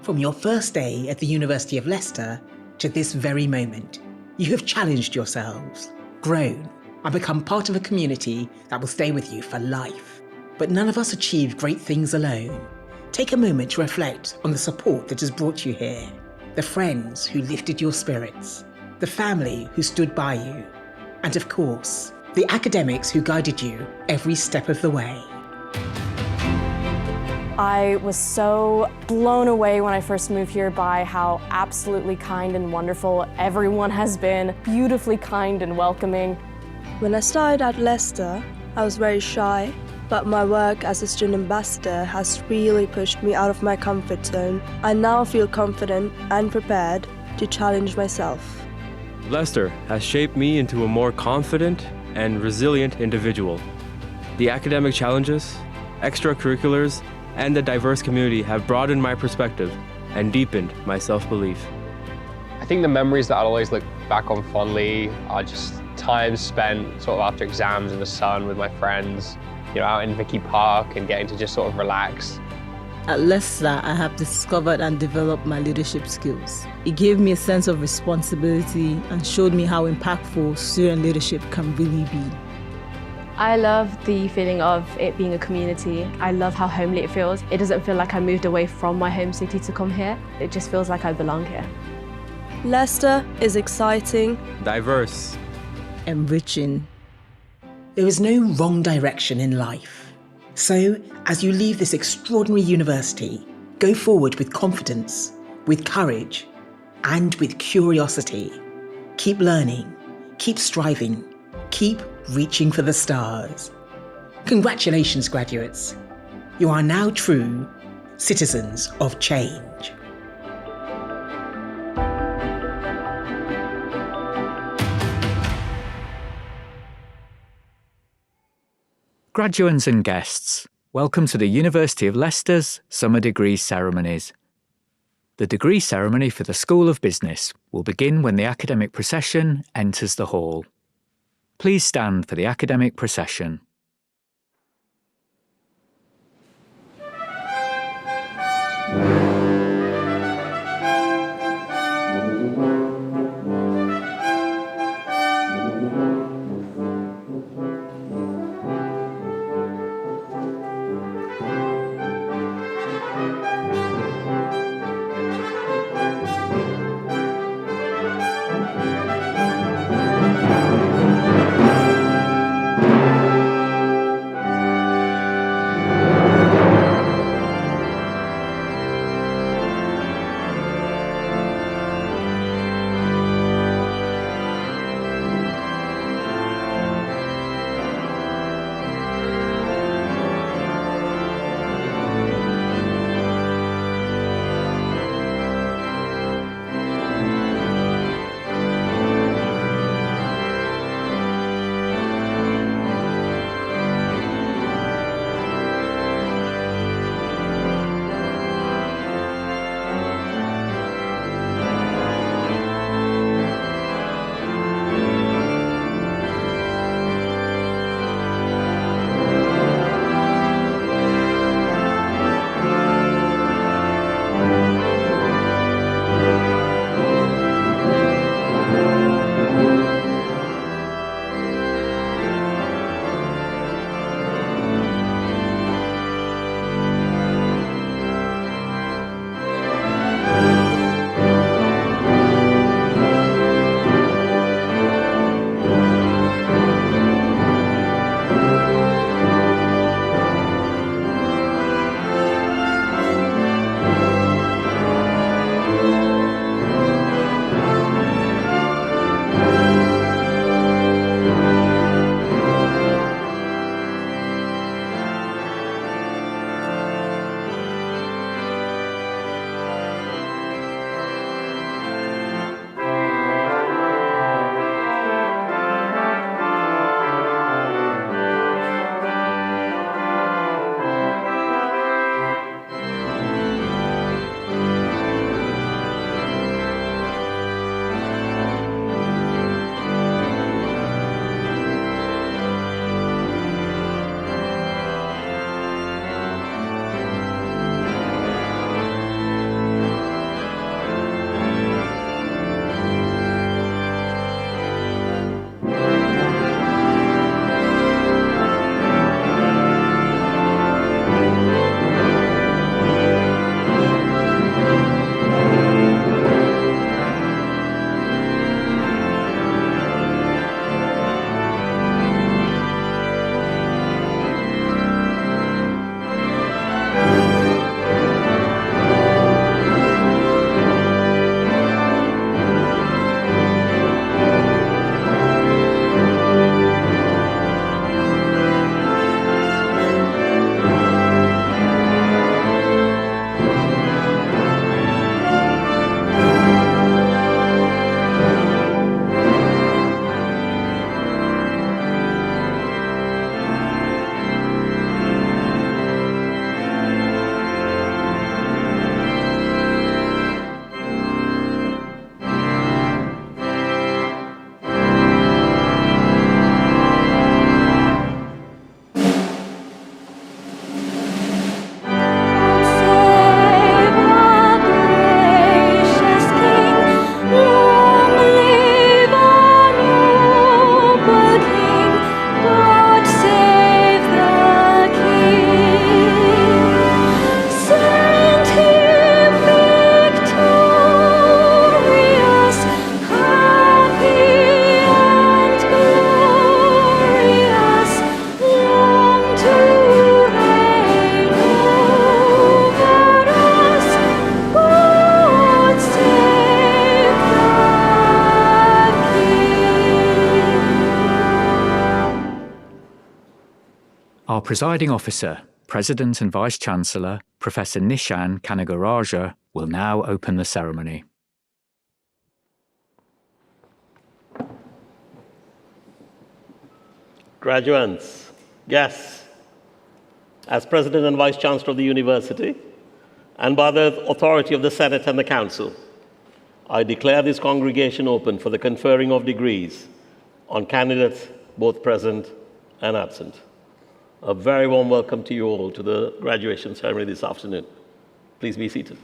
From your first day at the University of Leicester to this very moment, you have challenged yourselves, grown, and become part of a community that will stay with you for life. But none of us achieve great things alone. Take a moment to reflect on the support that has brought you here, the friends who lifted your spirits, the family who stood by you, and of course, the academics who guided you every step of the way. I was so blown away when I first moved here by how absolutely kind and wonderful everyone has been, beautifully kind and welcoming. When I started at Leicester, I was very shy, but my work as a student ambassador has really pushed me out of my comfort zone. I now feel confident and prepared to challenge myself. Leicester has shaped me into a more confident and resilient individual. The academic challenges, extracurriculars, and the diverse community have broadened my perspective and deepened my self-belief. I think the memories that I'll always look back on fondly are just times spent sort of after exams in the sun with my friends, out in Vicky Park and getting to just sort of relax. At Leicester, I have discovered and developed my leadership skills. It gave me a sense of responsibility and showed me how impactful student leadership can really be. I love the feeling of it being a community. I love how homely it feels. It doesn't feel like I moved away from my home city to come here. It just feels like I belong here. Leicester is exciting, diverse, enriching. There is no wrong direction in life. So, as you leave this extraordinary university, go forward with confidence, with courage, and with curiosity. Keep learning, keep striving, keep reaching for the stars. Congratulations, graduates. You are now true citizens of change. Graduands and guests, welcome to the University of Leicester's Summer Degree Ceremonies. The degree ceremony for the School of Business will begin when the academic procession enters the hall. Please stand for the academic procession. Our presiding officer, President and Vice-Chancellor, Professor Nishan Kanagaraja, will now open the ceremony. Graduates, guests, as President and Vice-Chancellor of the University, and by the authority of the Senate and the Council, I declare this congregation open for the conferring of degrees on candidates both present and absent. A very warm welcome to you all to the graduation ceremony this afternoon. Please be seated.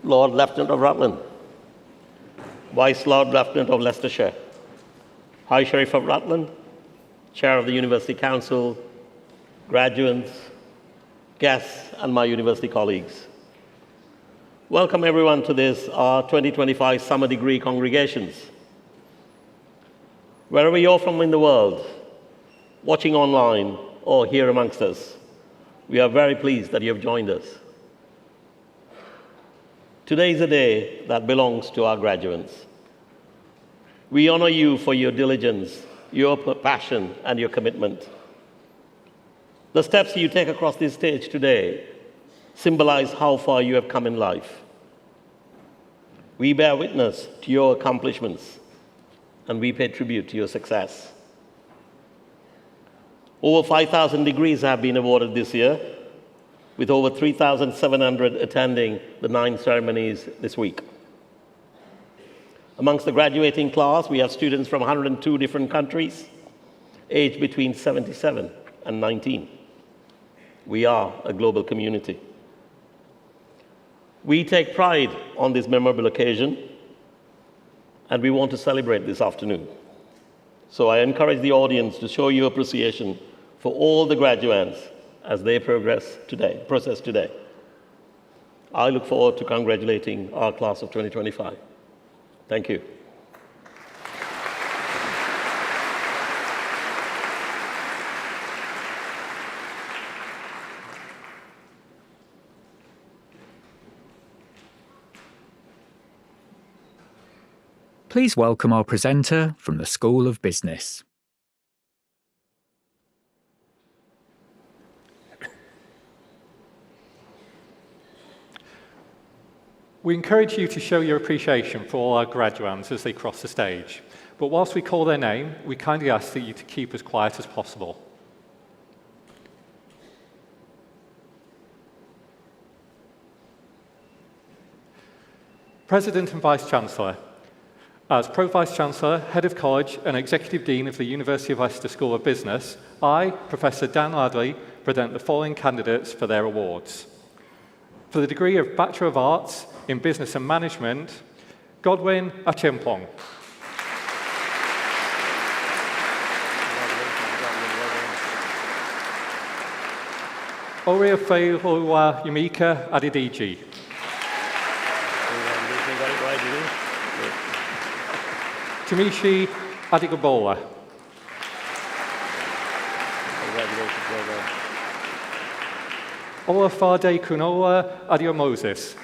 Lord Lieutenant of Rutland, Vice Lord Lieutenant of Leicestershire, High Sheriff of Rutland, Chair of the University Council, graduates, guests, and my university colleagues. Welcome everyone to this, our 2025 Summer Degree Congregations. Wherever you're from in the world, watching online or here amongst us, we are very pleased that you have joined us. Today is a day that belongs to our graduates. We honor you for your diligence, your passion, and your commitment. The steps you take across this stage today symbolize how far you have come in life. We bear witness to your accomplishments, and we pay tribute to your success. Over 5,000 degrees have been awarded this year, with over 3,700 attending the 9 ceremonies this week. Amongst the graduating class, we have students from 102 different countries, aged between 77 and 19. We are a global community. We take pride on this memorable occasion, and we want to celebrate this afternoon. So I encourage the audience to show your appreciation for all the graduates as they process today. I look forward to congratulating our class of 2025. Thank you. Please welcome our presenter from the School of Business. We encourage you to show your appreciation for all our graduands as they cross the stage. But whilst we call their name, we kindly ask that you to keep as quiet as possible. President and Vice-Chancellor, as Pro-Vice-Chancellor, Head of College and Executive Dean of the University of Leicester School of Business, I, Professor Dan Ladley, present the following candidates for their awards. For the degree of Bachelor of Arts in Business and Management, Godwin Achempong. Oreofeolua Yamika Adidiji. Tamishi Adigabola. Olafade Kunola Adio Moses.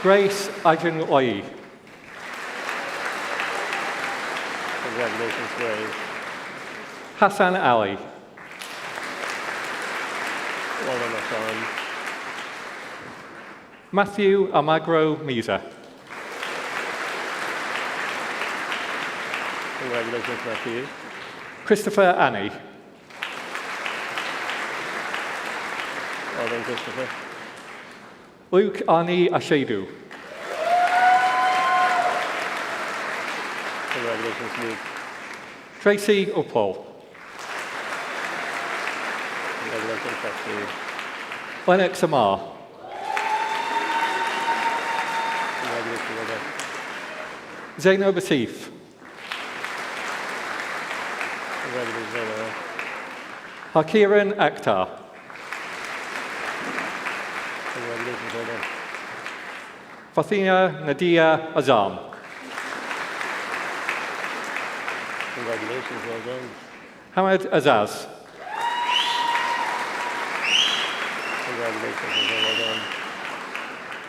Grace Ajin-Oi. Congratulations, Grace. Hassan Ali. Well done, Hassan. Matthew Almagro Miza. Congratulations, Matthew. Christopher Annie. Well done, Christopher. Luke Arnie Ashedu. Congratulations, Luke. Tracy Upall. Congratulations, Tracy. Lennox Amar. Congratulations, well done. Zainab Asif. Congratulations, Zainab. Hakiran Akhtar. Congratulations, well done. Fathina Nadia Azam. Congratulations, well done. Hamid Azaz. Congratulations, well done.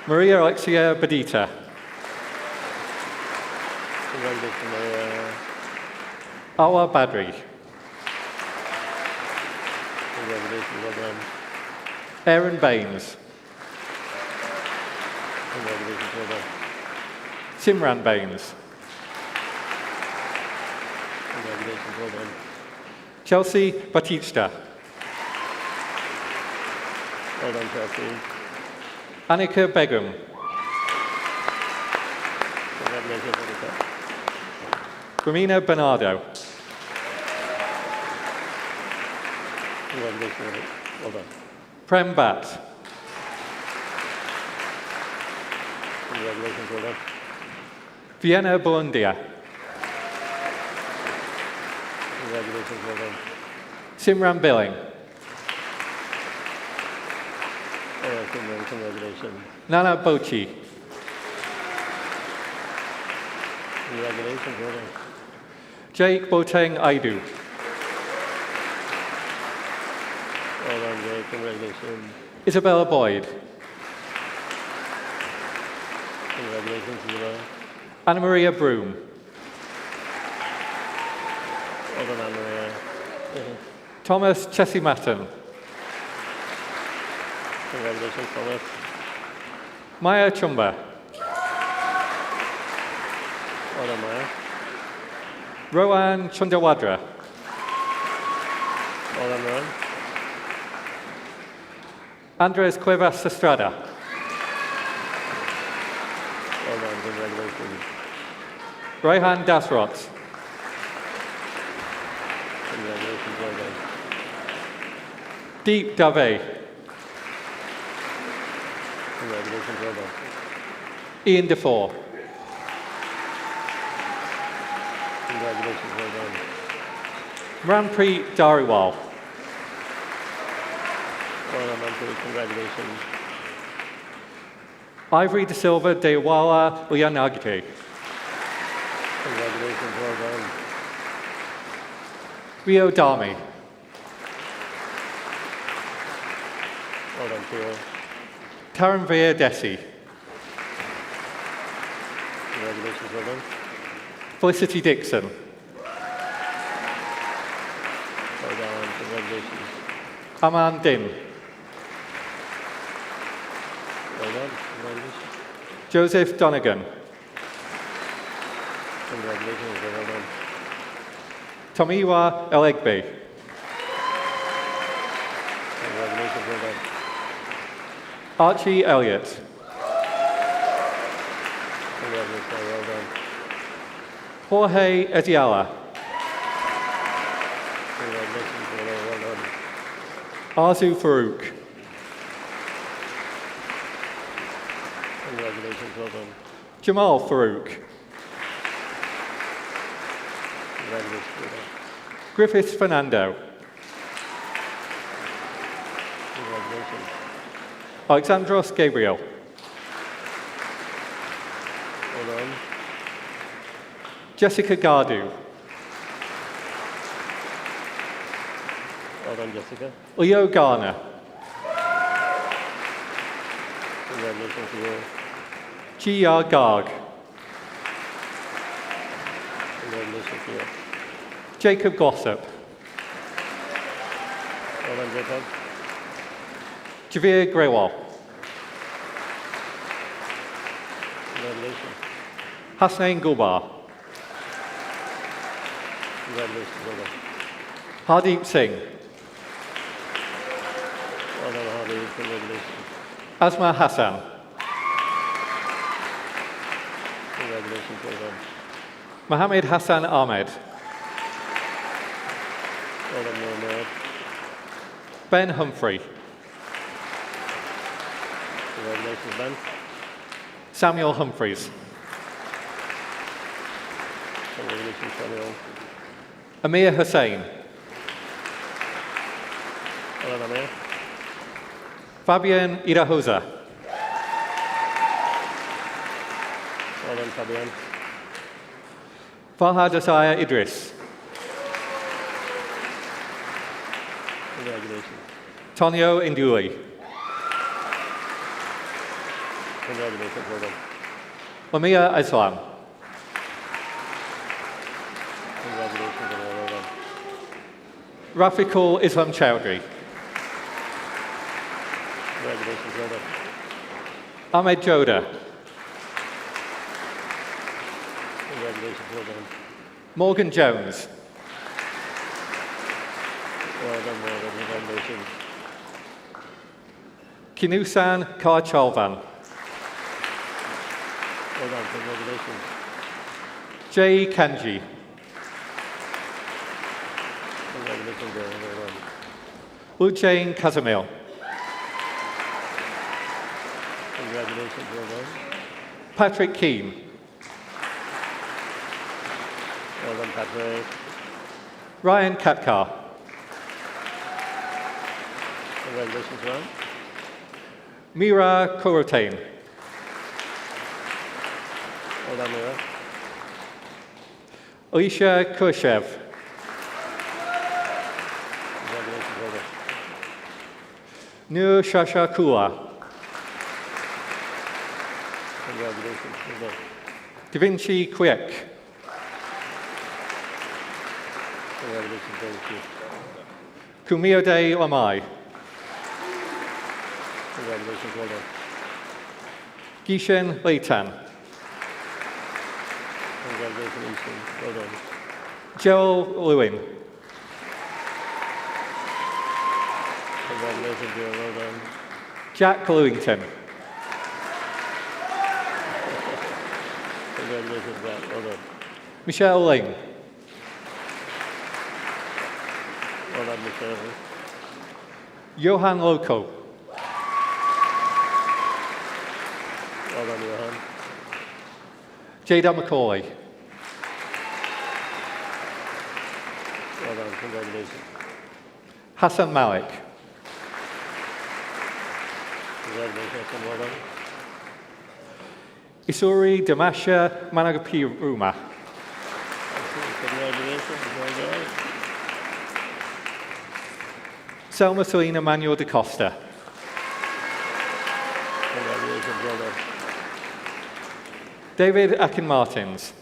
Maria Alexia Badita. Congratulations, Maria. Awa Badri. Congratulations, well done. Aaron Baines. Congratulations, well done. Simran Baines. Congratulations, well done. Chelsea Batista. Well done, Chelsea. Annika Begum. Congratulations, Annika. Ramina Bernardo. Congratulations, well done. Prem Bhatt. Congratulations, well done. Vienna Bolundia. Congratulations, well done. Simran Billing. All right, congratulations. Nana Bochi. Congratulations, well done. Jake Boteng Aidu. Well done, Jake. Congratulations. Isabella Boyd. Congratulations, Isabel. Anna Maria Broom. Well done, Anna-Maria. Thomas Chessie Matton. Congratulations, Thomas. Maya Chumba. Well done, Maya. Rowan Chundawadra. Well done, Rowan. Andres Cuevas Estrada. Well done, congratulations. Raihan Dasrot. Congratulations, well done. Deep Dave. Congratulations, well done. Ian Defoe. Congratulations, well done. Ranpreet Dhariwal. Well done, Manpreet. Congratulations. Ivory De Silva De Wala Uyanagite. Congratulations, well done. Rio Dami. Well done, Theo. Taranvir Desi. Congratulations, well done. Felicity Dixon. Well done, congratulations. Aman Din. Well done, congratulations. Joseph Donegan. Congratulations, well done. Tomiwa Elegbe. Congratulations, well done. Archie Elliott. Congratulations, well done. Jorge Eziala. Congratulations, well done. Arzu Farouk. Congratulations, well done. Jamal Farouk. Congratulations, well done. Griffith Fernando. Congratulations. Alexandros Gabriel. Well done. Jessica Gardu. Well done, Jessica. Leo Garner. Congratulations to you. G.R. Garg. Congratulations to you. Jacob Glossop. Well done, Jacob. Javier Grewal. Congratulations. Hasnain Gulbar. Congratulations, well done. Hardeep Singh. Well done, Harvey. Congratulations. Asma Hassan. Congratulations, well done. Mohammed Hassan Ahmed. Well done, Mohammed. Ben Humphrey. Congratulations, Ben. Samuel Humphreys. Congratulations, Samuel. Amir Hussain. Well done, Amir. Fabian Irahosa. Well done, Fabian. Farhad Asaya Idris. Congratulations. Tonio Induli. Congratulations, well done. Lamia Islam. Congratulations, well done. Rafiqul Islam Chowdhury. Congratulations, well done. Ahmed Joda. Congratulations, well done. Morgan Jones. Well done, congratulations. Kinusan Karchalvan. Well done, congratulations. Jay Kanji. Congratulations, well done. Luchain Kazamil. Congratulations, well done. Patrick Keane. Well done, Patrick. Ryan Katkar. Congratulations, Ryan. Mira Korotain. Well done, Mira. Alicia Khrushchev. Congratulations, well done. Nur Shasha Kula. Congratulations, well done. Da Vinci Quick. Congratulations, thank you. Kumiode Lamai. Congratulations, well done. Gishen Leitan. Congratulations, Easton. Well done. Joel Lewin. Congratulations, dear. Well done. Jack Lewington. Congratulations, Jack. Well done. Michelle Ling. Well done, Michelle. Johan Loco. Well done, Johan. Jada McCauley. Well done. Congratulations. Hassan Malik. Congratulations, and well done. Isuri Damasha Managapiruma. Congratulations, well done. Selma Selena Manuel da Costa. Congratulations, well done. David Akin Martins.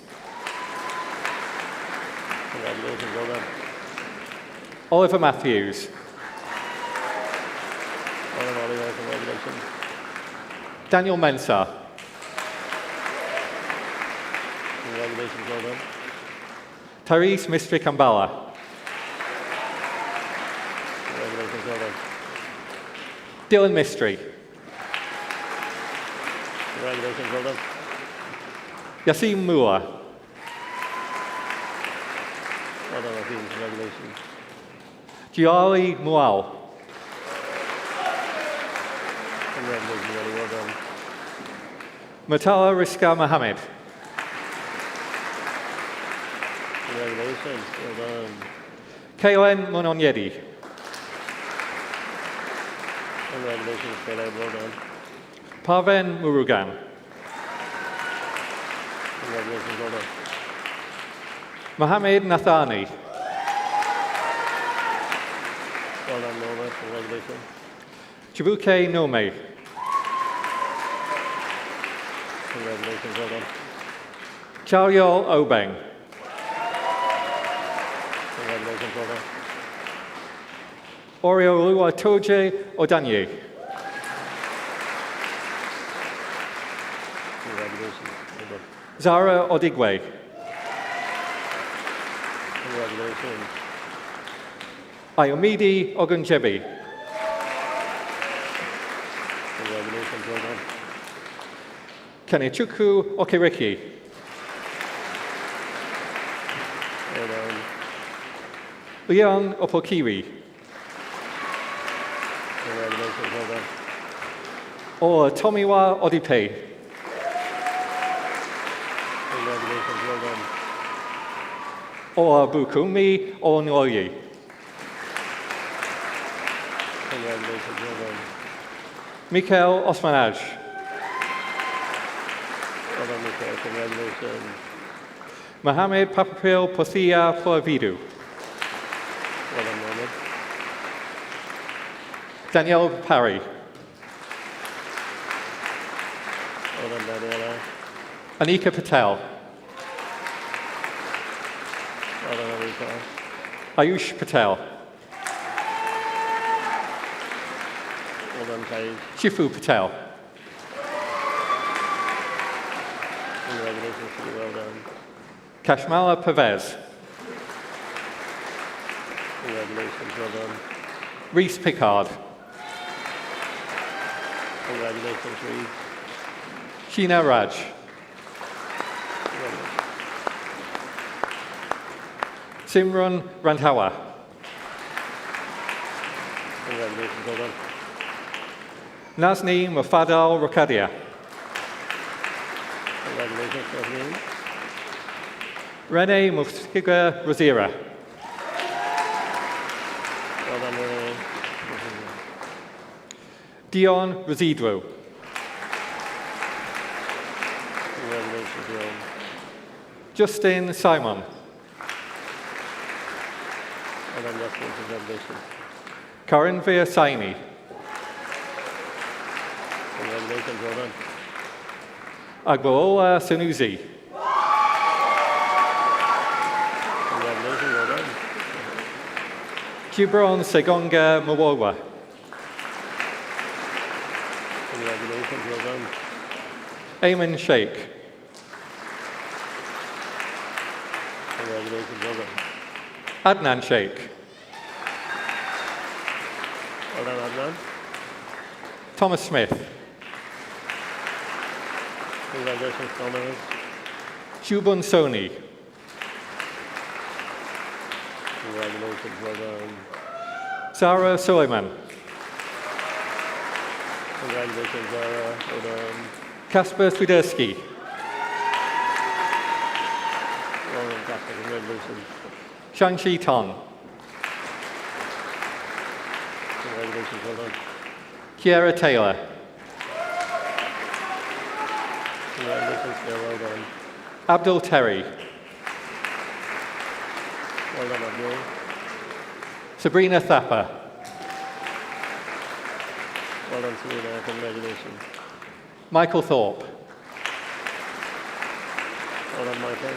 Congratulations, well done. Oliver Matthews. Well done, Oliver. Congratulations. Daniel Mensah. Congratulations, well done. Therese Mistry Kambala. Congratulations, well done. Dylan Mistry. Congratulations, well done. Yassim Mua. Well done, Akeem. Congratulations. Giali Mual. Congratulations, Giali. Well done. Matala Riska Mohammed. Congratulations, well done. Kaylen Mononyedi. Congratulations, Caleb. Well done. Parven Murugan. Congratulations, well done. Mohammed Nathani. Well done, Nova. Congratulations. Chibuke Nome. Congratulations, well done. Charyol Obeng. Congratulations, well done. Oriolua Toje Odanye. Congratulations, well done. Zara Odigwe. Congratulations. Ayomidi Ogunjebi. Congratulations, well done. Kenichuku Okiriki. Well done. Leon Opokiri. Congratulations, well done. Or Tomiwa Odipe. Congratulations, well done. Or Bukumi Onwoyi. Congratulations, well done. Mikael Osmanaj. Well Well done, Nico. Congratulations. Mohamed Papapil Pothia Poavidu. Well done, Mohammed. Danielle Parry. Well done, Daniela. Anika Patel. Well done, Anika. Ayush Patel. Well done, Paige. Shifu Patel. Congratulations to you. Well done. Kashmala Pervez. Congratulations. Well done. Reese Pickard. Congratulations, Reese. Sheena Raj. Simran Randhawa. Congratulations. Well done. Nazni Mufadal Rokadia. Congratulations, Nazneen. Rene Mufsiga Razira. Well done, Renee. Dion Razidro. Congratulations, Dion. Justin Simon. Well done, Justin. Congratulations. Karan Saini. Congratulations. Well done. Agboola Sanusi. Congratulations. Well done. Gibron Segonga Mwawa. Congratulations. Well done. Ayman Sheikh. Congratulations. Well done. Adnan Sheikh. Well done, Adnan. Thomas Smith. Congratulations, Thomas. Shubun Soni. Congratulations. Well done. Sarah Suleiman. Congratulations, Zara. Well done. Kasper Swiderski. Well done, Casper. Congratulations. Shang-Chi Tong. Congratulations. Well done. Kiara Taylor. Congratulations, Claire. Well done. Abdul Terry. Well done, Abdul. Sabrina Thapper. Well done, Serena. Congratulations. Michael Thorpe. Well done, Michael.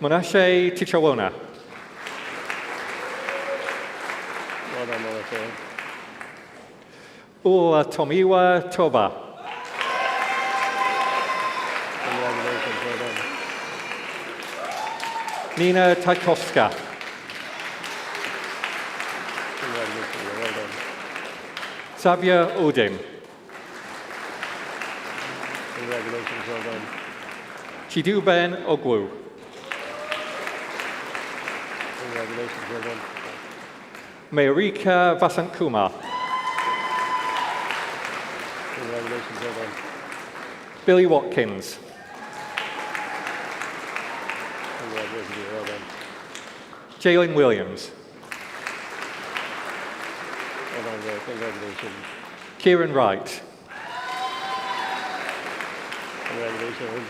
Monashe Tichawona. Well done, Melissa. Ula Tomiwa Toba. Congratulations. Well done. Nina Tchaikovska. Congratulations. Well done. Sabia Odin. Congratulations. Well done. Chiduben Ogwu. Congratulations. Well done. Mayurika Vasant Kumar. Congratulations. Well done. Billy Watkins. Congratulations. Well done. Jalen Williams. Well done, Joe. Congratulations. Kieran Wright. Congratulations.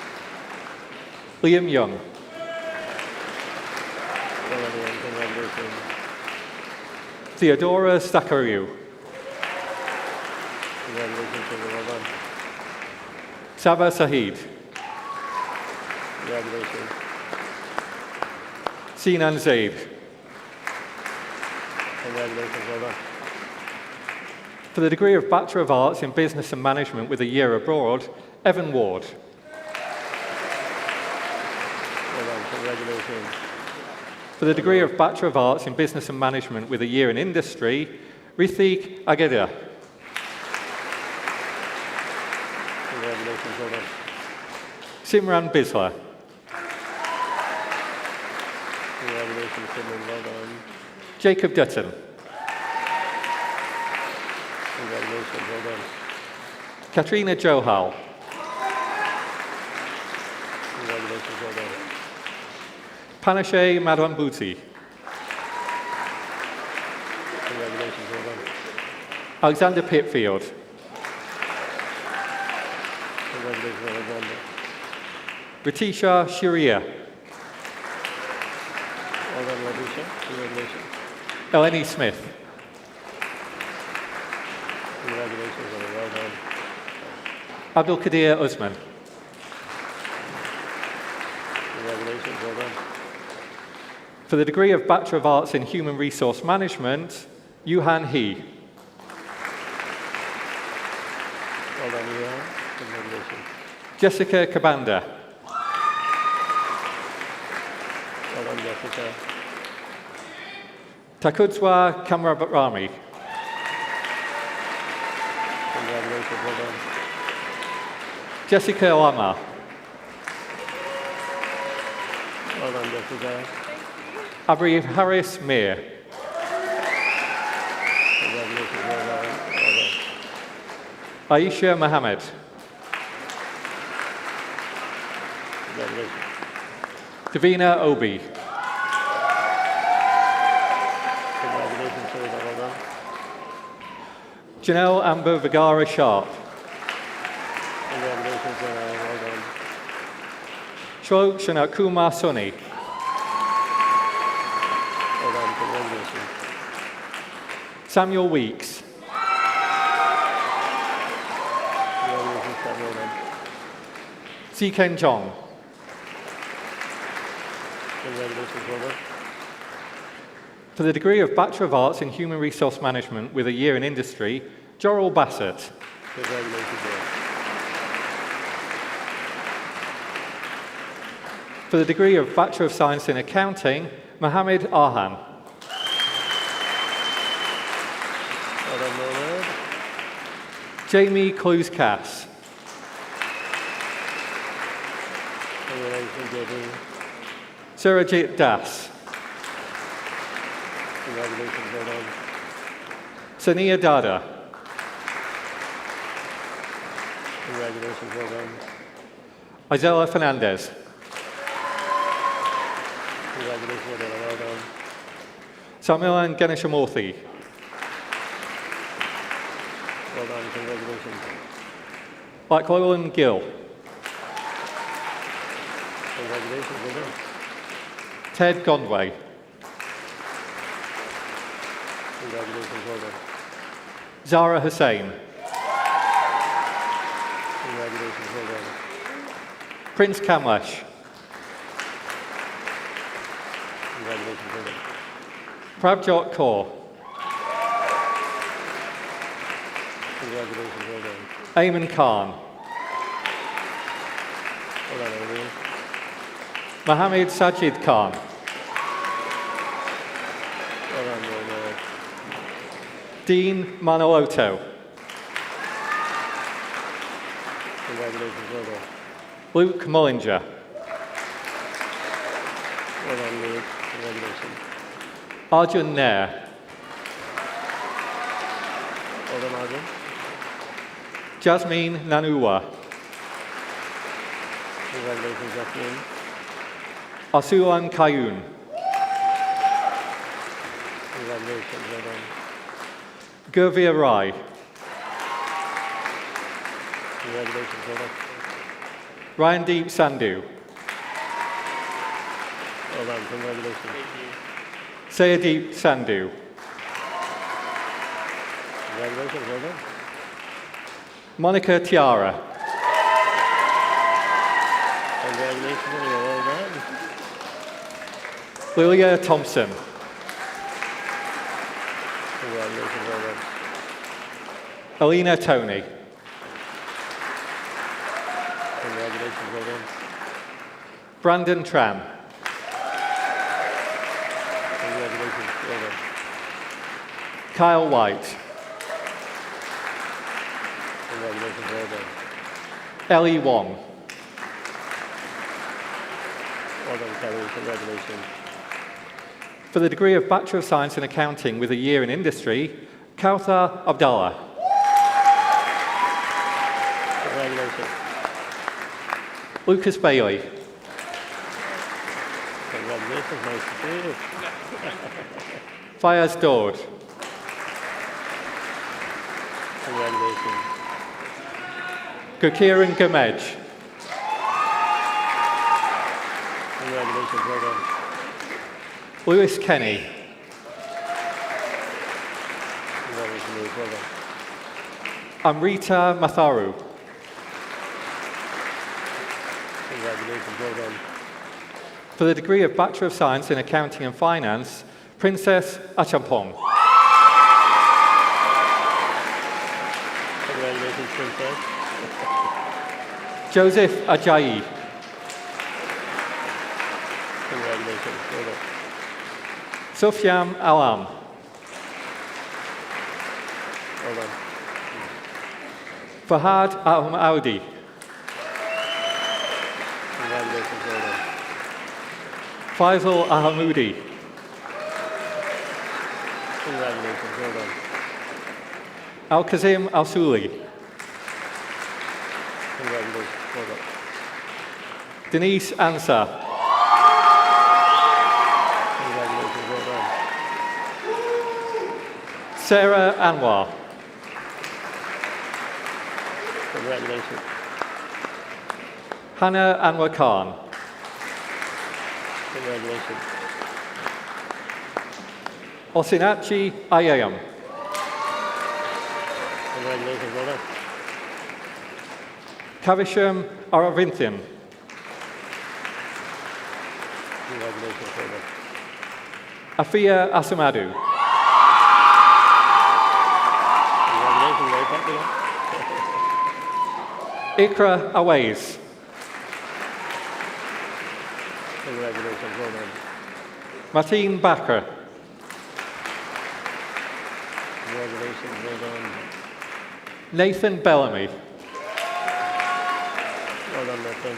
Liam Young. Well done, Ian. Congratulations. Theodora Stakariu. Congratulations, Ian. Well done. Saba Sahid. Congratulations. Sinan Zaid. Congratulations. Well done. For the degree of Bachelor of Arts in Business and Management with a year abroad, Evan Ward. Well done. Congratulations. For the degree of Bachelor of Arts in Business and Management with a year in Industry, Rithik Ageda. Congratulations. Well done. Simran Bisla. Congratulations, Simon. Well done. Jacob Dutton. Congratulations. Well done. Katrina Johal. Congratulations. Well done. Panashe Madambuti. Congratulations. Well done. Alexander Pitfield. Congratulations, Alexander. Ritisha Sharia. Well done, Latisha. Congratulations. Eleni Smith. Congratulations, well done. Abdul Qadir Usman. Congratulations, well done. For the degree of Bachelor of Arts in Human Resource Management, Yuhan He. Well done, Yuhan. Congratulations. Jessica Kabanda. Well done, Jessica. Takudzwa Kamarabarami. Congratulations, well done. Jessica Lama. Well done, Jessica. Abri Harris Mir. Congratulations, well done. Well done. Aisha Mohammed. Congratulations. Davina Obi. Congratulations, Sarita, well done. Janelle Amber Vergara Sharp. Congratulations, well done. Shlok Shanakumar Soni. Well done, congratulations. Samuel Weeks. Congratulations, Sam, well done. Ziken Chong. Congratulations, well done. For the degree of Bachelor of Arts in Human Resource Management with a year in industry, Jorrel Bassett. Congratulations, well. For the degree of Bachelor of Science in Accounting, Mohammed Arhan. Well done, Mohammed. Jamie Clues-Cass. Congratulations, Jamie. Surajit Das. Congratulations, well done. Sania Dada. Congratulations, well done. Isela Fernandez. Congratulations, well done. Samilan Ganeshamurthy. Well done, congratulations. Lachlan Gill. Congratulations, well done. Ted Gondway. Congratulations, well done. Zara Hussain. Congratulations, well done. Prince Kamlesh. Congratulations, well done. Prabjot Kaur. Congratulations, well done. Ayman Khan. Well done, Amy. Mohammed Sajid Khan. Well done, Mohammed. Dean Manoloto. Congratulations, well done. Luke Mullinger. Well done, Luke. Congratulations. Arjun Nair. Well done, Arjun. Jasmine Nanua. Congratulations, Jasmine. Asulan Kayun. Congratulations, well done. Gurvia Rai. Congratulations, well done. Ryandeep Sandhu. Well done, congratulations. Sayadeep Sandhu. Congratulations, well done. Monica Tiara. Congratulations, well done. Lilia Thompson. Congratulations, well done. Alina Tony. Congratulations, well done. Brandon Tran. Congratulations, well done. Kyle White. Congratulations, well done. Ellie Wong. Well done, Kelly. Congratulations. For the degree of Bachelor of Science in Accounting with a year in industry, Kauthar Abdallah. Congratulations. Lucas Bailey. Congratulations, nice to see you. Fayaz Daud. Congratulations. Gurkiran Gomej. Congratulations, well done. Lewis Kenny. Congratulations, Lewis, well done. Amrita Matharu. Congratulations, well done. For the degree of Bachelor of Science in Accounting and Finance, Princess Achampong. Congratulations, Princess. Joseph Ajayi. Congratulations, well done. Sufyan Alam. Well done. Fahad Audi. Congratulations, well done. Faisal Ahamoudi. Congratulations, well done. Al-Kazim Al-Suli. Congratulations, well done. Denise Ansah. Congratulations, well done. Sarah Anwar. Congratulations. Hannah Anwar Khan. Congratulations. Osinachi Ayayam. Congratulations, well done. Kavisham Aravinthian. Congratulations, well done. Afia Asamadu. Congratulations, very popular. Ikra Awais. Congratulations, well done. Martine Bakker. Congratulations, well done. Nathan Bellamy. Well done, Nathan.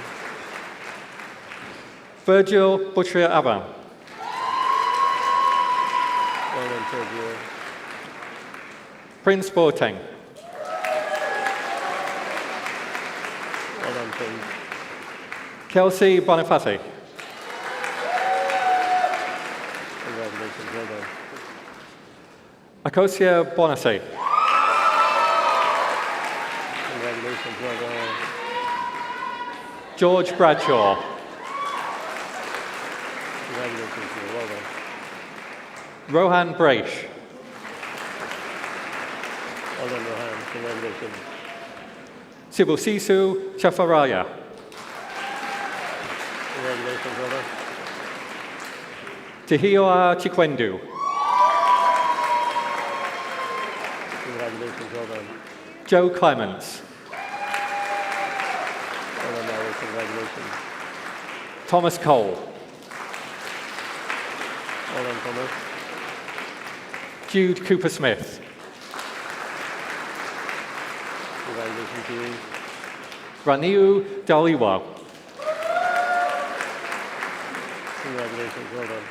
Virgil Butcher Avan. Well done, Sergio. Prince Boateng. Well done, Prince. Kelsey Boniface. Congratulations, well done. Akosia Bonase. Congratulations, well done. George Bradshaw. Congratulations, well done. Rohan Braish. Well done, Rohan. Congratulations. Sibusisu Chafaraya. Congratulations, well done. Tehioa Chikwendu. Congratulations, well done. Joe Clements. Well done, Mary. Congratulations. Thomas Cole. Well done, Thomas. Jude Cooper Smith. Congratulations to you. Raniu Daliwa. Congratulations, well done.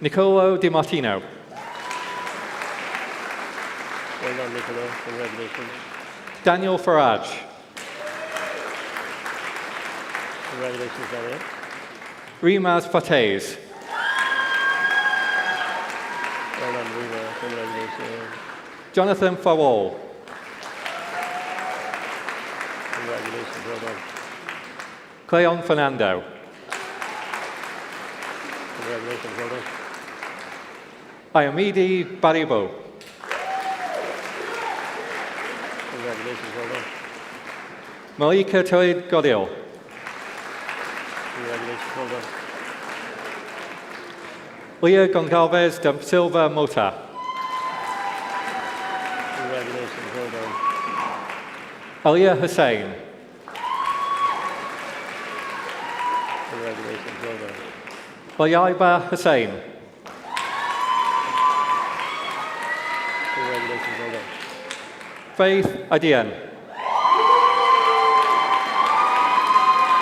Nicolo Di Martino. Well done, Nicola. Congratulations. Daniel Farage. Congratulations, Daniel. Rimaz Fatez. Well done, Rima. Congratulations. Jonathan Fawol. Congratulations, well done. Cleon Fernando. Congratulations, well done. Ayomide Baribo. Congratulations, well done. Malika Toid Godil. Congratulations, well done. Leah Goncalves de Silva Mota. Congratulations, well done. Aliyah Hussein. Congratulations, well done. Layaiba Hussein. Congratulations, well done. Faith Adian.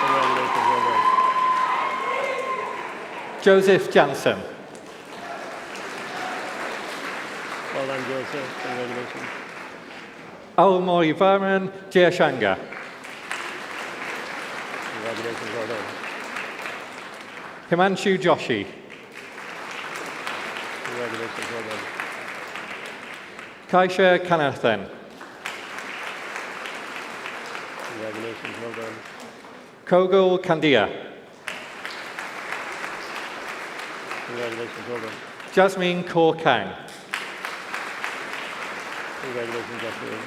Congratulations, well done. Joseph Jansen. Well done, Joseph. Congratulations. Almori Varman Jayashanga. Congratulations, well done. Himanshu Joshi. Congratulations, well done. Kaisha Kanathan. Congratulations, well done. Kogol Kandia. Congratulations, well done. Jasmine Kaur Kang. Congratulations, Jasmine.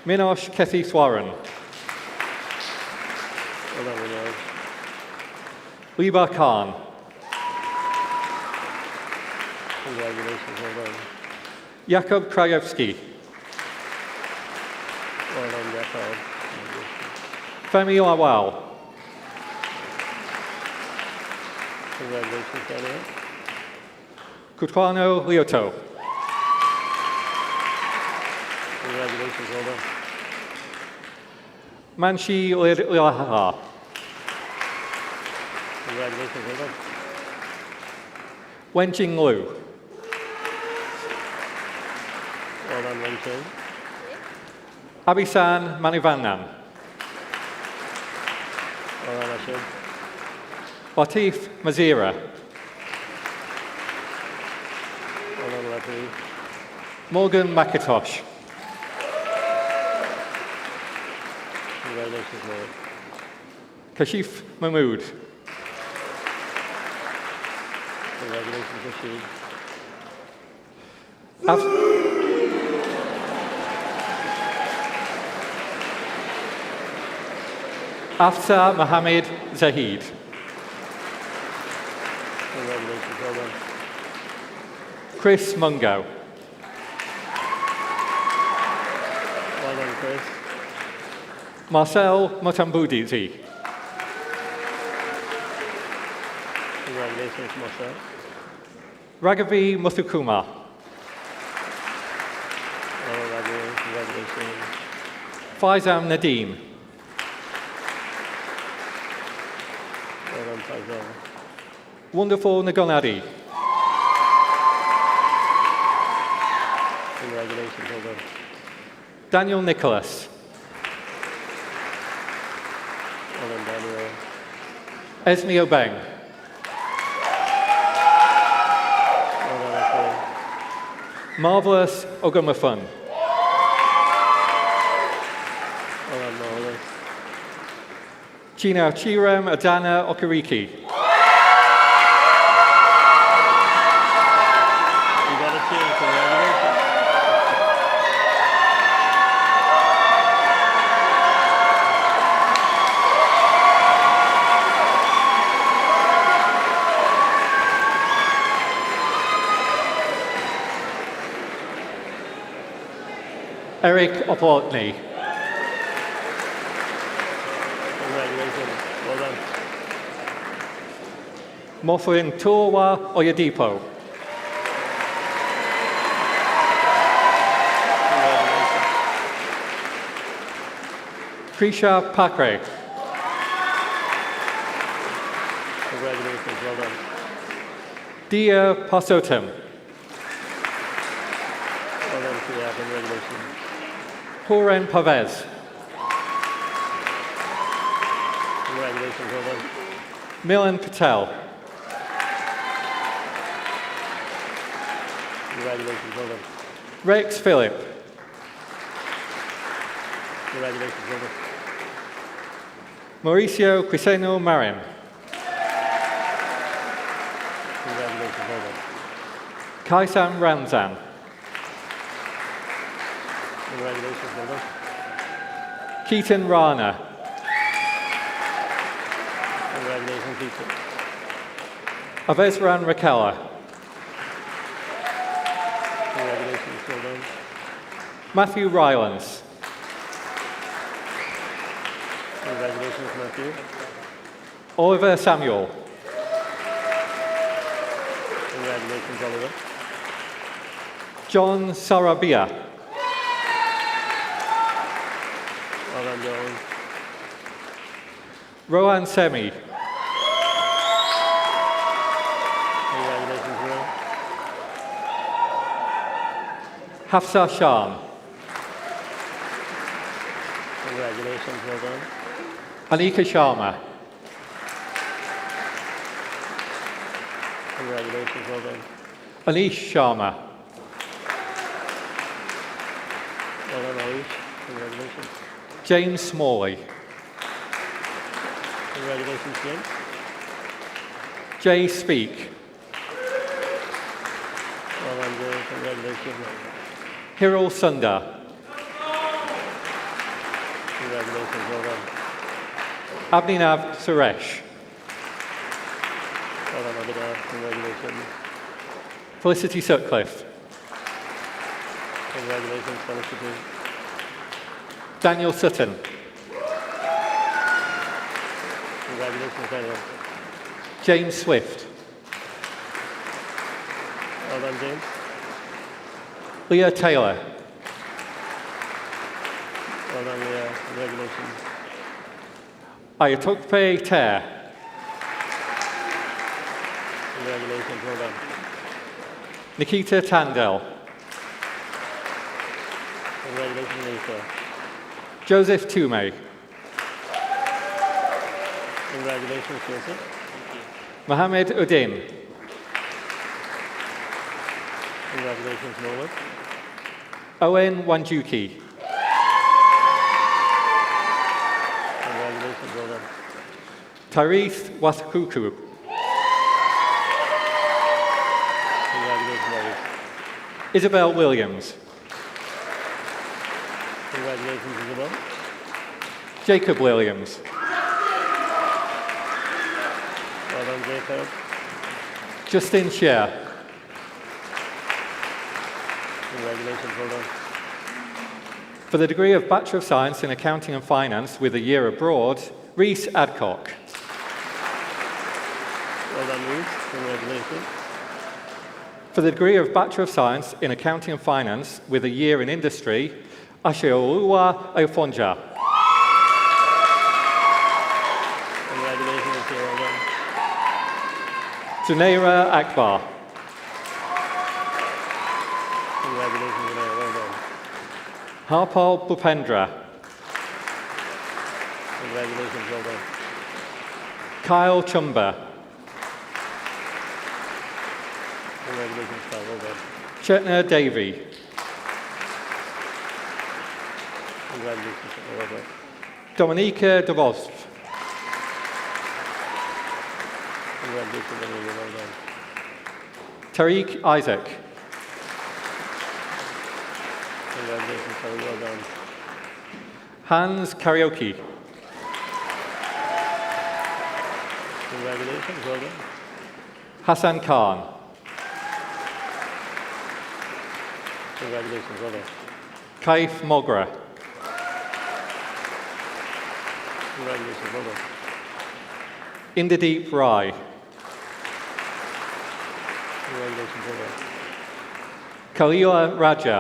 Minosh Kethi Swaran. Well done, Vinod. Liba Khan. Congratulations, well done. Jakub Krajewski. Well done, Jacob. Femi Lawal. Congratulations, Daniel. Kutwano Lioto. Congratulations, well done. Manshi Lilaha. Congratulations, well done. Wenjing Lu. Well done, Wencheng. Abisan Manivannan. Well done, Ashim. Latif Mazira. Well done, Latif. Morgan McIntosh. Congratulations, Lord. Kashif Mahmood. Congratulations, Rashid. Afsa Mohammed Zahid. Congratulations, well done. Chris Mungo. Well done, Chris. Marcel Mutambudizi. Congratulations, Marcel. Raghavi Muthukuma. Well done, Raghu. Congratulations. Faizam Nadeem. Well done, Faisal. Wonderful Nagonadi. Congratulations, well done. Daniel Nicholas. Well done, Daniel. Esme Obeng. Well done, Ashley. Marvelous Ogumafun. Well done, Marvelous. Chino Chiram Adana Okariki. You got a team, congratulations. Eric Oplotny. Congratulations, well done. Mofin Tuwa Oyadipo. Congratulations. Krisha Pakre. Congratulations, well done. Dia Pasotem. Well done, Priya, congratulations. Puren Pavez. Congratulations, well done. Milan Patel. Congratulations, well done. Rex Phillip. Congratulations, well done. Mauricio Criseno Marin. Congratulations, well done. Kaisam Ranzan. Congratulations, well done. Keaton Rana. Congratulations, Peter. Avezran Rakela. Congratulations, well done. Matthew Rylance. Congratulations, Matthew. Oliver Samuel. Congratulations, Oliver. John Sarabia. Well done, John. Rohan Semi. Congratulations, Will. Hafsa Shan. Congratulations, well done. Anika Sharma. Congratulations, well done. Anish Sharma. Well done, Arish. Congratulations. James Smalley. Congratulations, James. Jay Speak. Well done, Jay. Congratulations. Hirul Sundar. Congratulations, well done. Abhinav Suresh. Well done, Abhinav. Congratulations. Felicity Sutcliffe. Congratulations, Felicity. Daniel Sutton. Congratulations, Daniel. James Swift. Well done, James. Leah Taylor. Well done, Leah. Congratulations. Ayatokpe Ter. Congratulations, well done. Nikita Tandel. Congratulations, Lisa. Joseph Toomey. Congratulations, Joseph. Mohammed Udin. Congratulations, Nolan. Owen Wanjuki. Congratulations, well done. Tyrese Watakuku. Congratulations, Maurice. Isabel Williams. Congratulations, Isabel. Jacob Williams. Well done, Jacob. Justin Scher. Congratulations, well done. For the degree of Bachelor of Science in Accounting and Finance with a year abroad, Rhys Adcock. Well done, Reese. Congratulations. For the degree of Bachelor of Science in Accounting and Finance with a year in industry, Asheoluwa Ofonja. Congratulations, Asher. Well done. Zunaira Akbar. Congratulations, Asher. Well done. Harpal Bhupendra. Congratulations, well done. Kyle Chumba. Congratulations, Kyle. Well done. Chetna Davy. Congratulations, well done. Dominika DeVos. Congratulations, Amelia. Well done. Tariq Isaac. Congratulations, Tariq. Well done. Hans Karaoke. Congratulations, well done. Hassan Khan. Congratulations, well done. Kaif Mogra. Congratulations, well done. Inderdeep Rai. Congratulations, well done. Kalila Raja.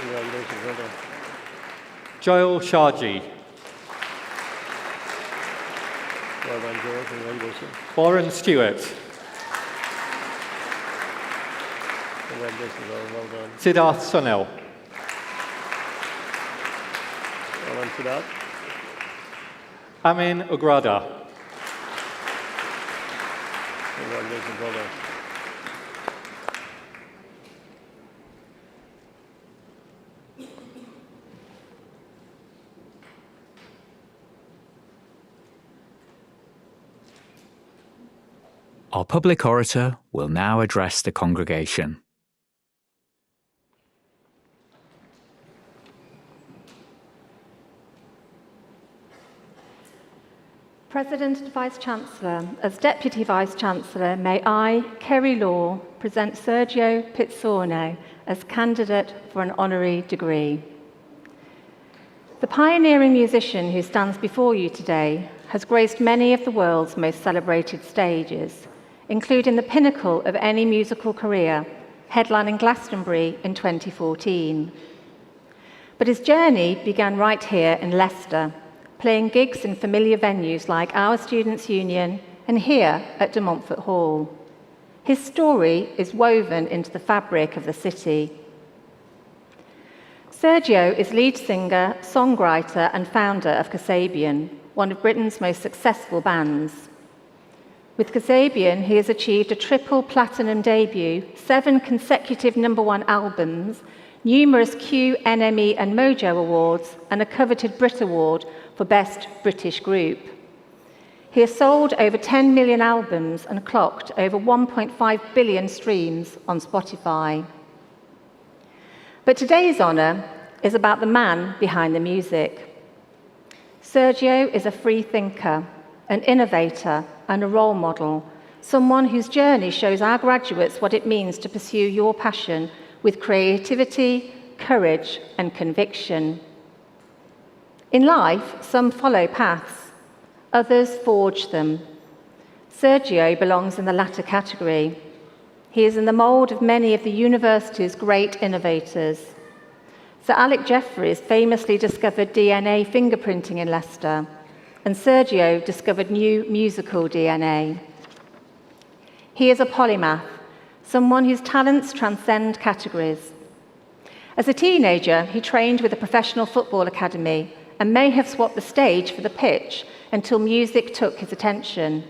Congratulations, well done. Joel Shaji. Well done, Joel. Congratulations. Warren Stewart. Congratulations, well done. Siddharth Sunil. Well done, Siddharth. Amin Ugrada. Congratulations, well done. Our public orator will now address the congregation. President and Vice-Chancellor, as Deputy Vice-Chancellor, may I, Kerry Law, present Sergio Pizzorno as candidate for an honorary degree. The pioneering musician who stands before you today has graced many of the world's most celebrated stages, including the pinnacle of any musical career, headlining Glastonbury in 2014. But his journey began right here in Leicester, playing gigs in familiar venues like our Students' Union and here at De Montfort Hall. His story is woven into the fabric of the city. Sergio is lead singer, songwriter and founder of Kasabian, one of Britain's most successful bands. With Kasabian, he has achieved a triple platinum debut, 7 consecutive #1 albums, numerous Q, NME and Mojo awards, and a coveted Brit Award for Best British Group. He has sold over 10 million albums and clocked over 1.5 billion streams on Spotify. But today's honour is about the man behind the music. Sergio is a free thinker, an innovator and a role model, someone whose journey shows our graduates what it means to pursue your passion with creativity, courage and conviction. In life, some follow paths, others forge them. Sergio belongs in the latter category. He is in the mould of many of the university's great innovators. Sir Alec Jeffreys famously discovered DNA fingerprinting in Leicester, and Sergio discovered new musical DNA. He is a polymath, someone whose talents transcend categories. As a teenager, he trained with a professional football academy and may have swapped the stage for the pitch until music took his attention.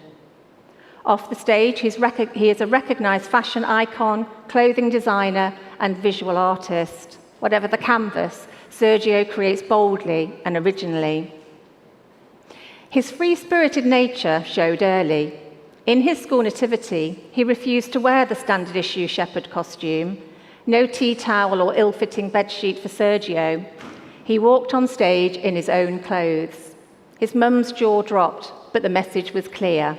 Off the stage, he is a recognised fashion icon, clothing designer, and visual artist. Whatever the canvas, Sergio creates boldly and originally. His free-spirited nature showed early. In his school nativity, he refused to wear the standard issue shepherd costume. No tea towel or ill-fitting bedsheet for Sergio. He walked on stage in his own clothes. His mum's jaw dropped, but the message was clear.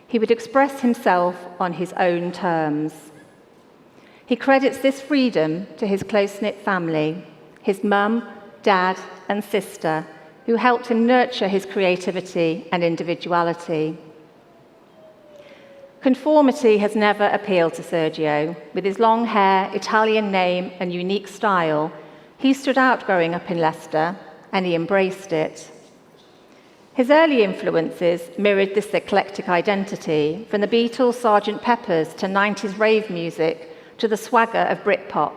He would express himself on his own terms. He credits this freedom to his close-knit family, his mum, dad, and sister, who helped him nurture his creativity and individuality. Conformity has never appealed to Sergio. With his long hair, Italian name, and unique style, he stood out growing up in Leicester, and he embraced it. His early influences mirrored this eclectic identity, from the Beatles' Sgt. Pepper's to 90s rave music to the swagger of Britpop.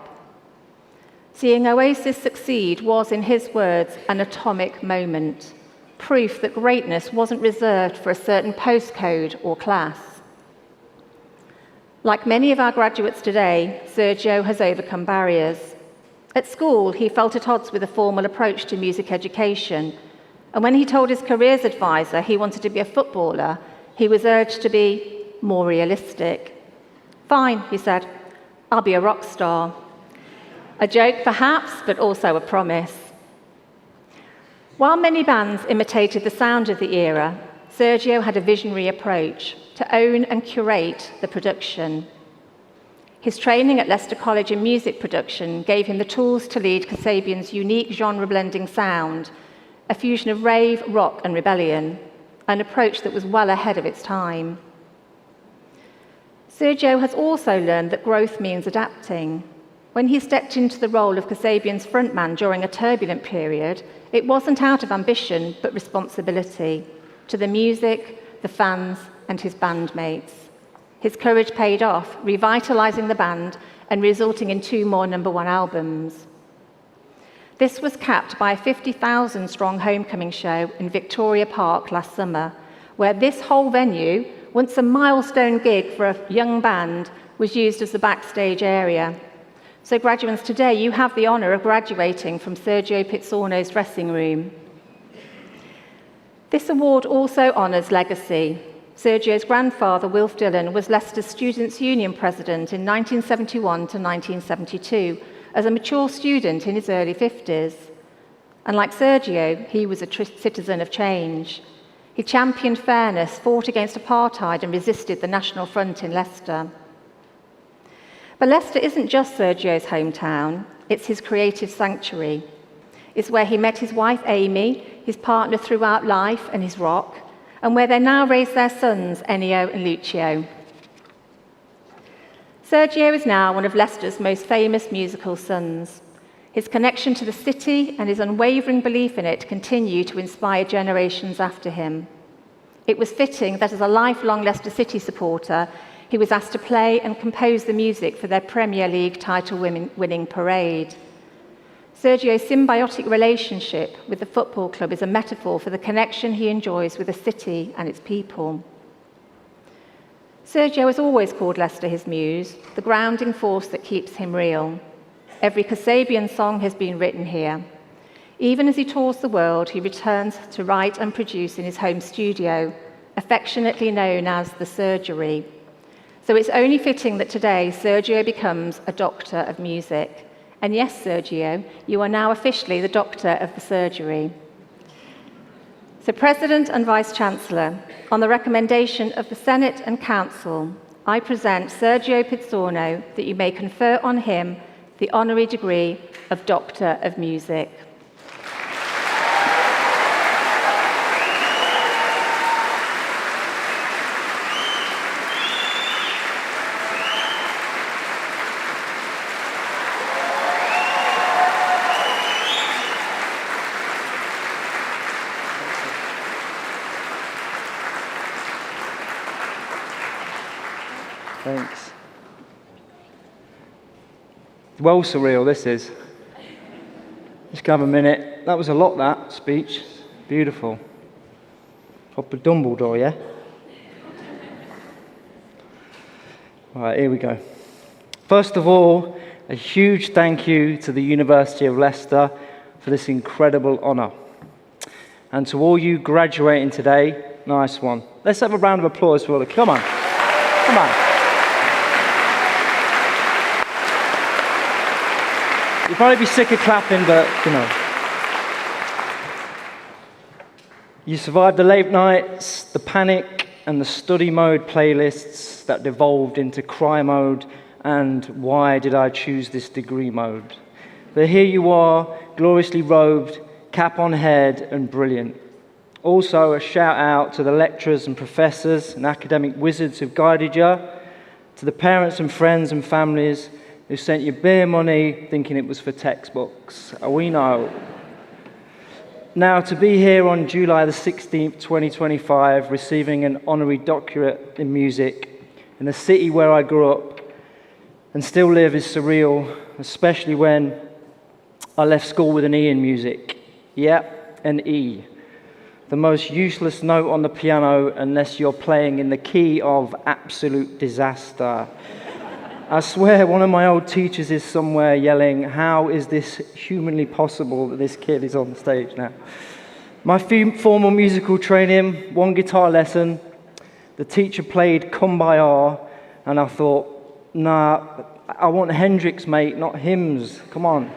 Seeing Oasis succeed was, in his words, an atomic moment, proof that greatness wasn't reserved for a certain postcode or class. Like many of our graduates today, Sergio has overcome barriers. At school, he felt at odds with a formal approach to music education, and when he told his careers advisor he wanted to be a footballer, he was urged to be more realistic. "Fine," he said, "I'll be a rock star." A joke perhaps, but also a promise. While many bands imitated the sound of the era, Sergio had a visionary approach to own and curate the production. His training at Leicester College in music production gave him the tools to lead Kasabian's unique genre-blending sound, a fusion of rave, rock, and rebellion, an approach that was well ahead of its time. Sergio has also learned that growth means adapting. When he stepped into the role of Kasabian's frontman during a turbulent period, it wasn't out of ambition, but responsibility to the music, the fans, and his bandmates. His courage paid off, revitalizing the band and resulting in 2 more #1 albums. This was capped by a 50,000-strong homecoming show in Victoria Park last summer, where this whole venue, once a milestone gig for a young band, was used as the backstage area. So graduates, today you have the honour of graduating from Sergio Pizzorno's dressing room. This award also honours legacy. Sergio's grandfather, Wilf Dillon, was Leicester's Students' Union president in 1971 to 1972 as a mature student in his early 50s. And like Sergio, he was a citizen of change. He championed fairness, fought against apartheid, and resisted the National Front in Leicester. But Leicester isn't just Sergio's hometown, it's his creative sanctuary. It's where he met his wife Amy, his partner throughout life, and his rock, and where they now raise their sons, Ennio and Lucio. Sergio is now one of Leicester's most famous musical sons. His connection to the city and his unwavering belief in it continue to inspire generations after him. It was fitting that as a lifelong Leicester City supporter, he was asked to play and compose the music for their Premier League title-winning parade. Sergio's symbiotic relationship with the football club is a metaphor for the connection he enjoys with the city and its people. Sergio has always called Leicester his muse, the grounding force that keeps him real. every Kasabian song has been written here. Even as he tours the world, he returns to write and produce in his home studio, affectionately known as the Surgery. So it's only fitting that today Sergio becomes a doctor of music. And yes, Sergio, you are now officially the doctor of the Surgery. So President and Vice-Chancellor, on the recommendation of the Senate and Council, I present Sergio Pizzorno that you may confer on him the honorary degree of Doctor of Music. Thanks. Well surreal, this is. Just have a minute. That was a lot, that speech. Beautiful. Proper Dumbledore, yeah? All right, here we go. First of all, a huge thank you to the University of Leicester for this incredible honour. And to all you graduating today, nice one. Let's have a round of applause for all of you. Come on. Come on. You'd probably be sick of clapping, but, you know. You survived the late nights, the panic, and the study mode playlists that devolved into cry mode and why did I choose this degree mode. But here you are, gloriously robed, cap on head, and brilliant. Also, a shout out to the lecturers and professors and academic wizards who've guided you, to the parents and friends and families who sent you bare money thinking it was for textbooks. We know. Now, to be here on July the 16th, 2025, receiving an honorary doctorate in music in the city where I grew up and still live is surreal, especially when I left school with an E in music. Yep, an E. The most useless note on the piano unless you're playing in the key of absolute disaster. I swear one of my old teachers is somewhere yelling, how is this humanly possible that this kid is on the stage now? My formal musical training, one guitar lesson, the teacher played Kumbaya, and I thought, nah, I want Hendrix, mate, not hymns, come on.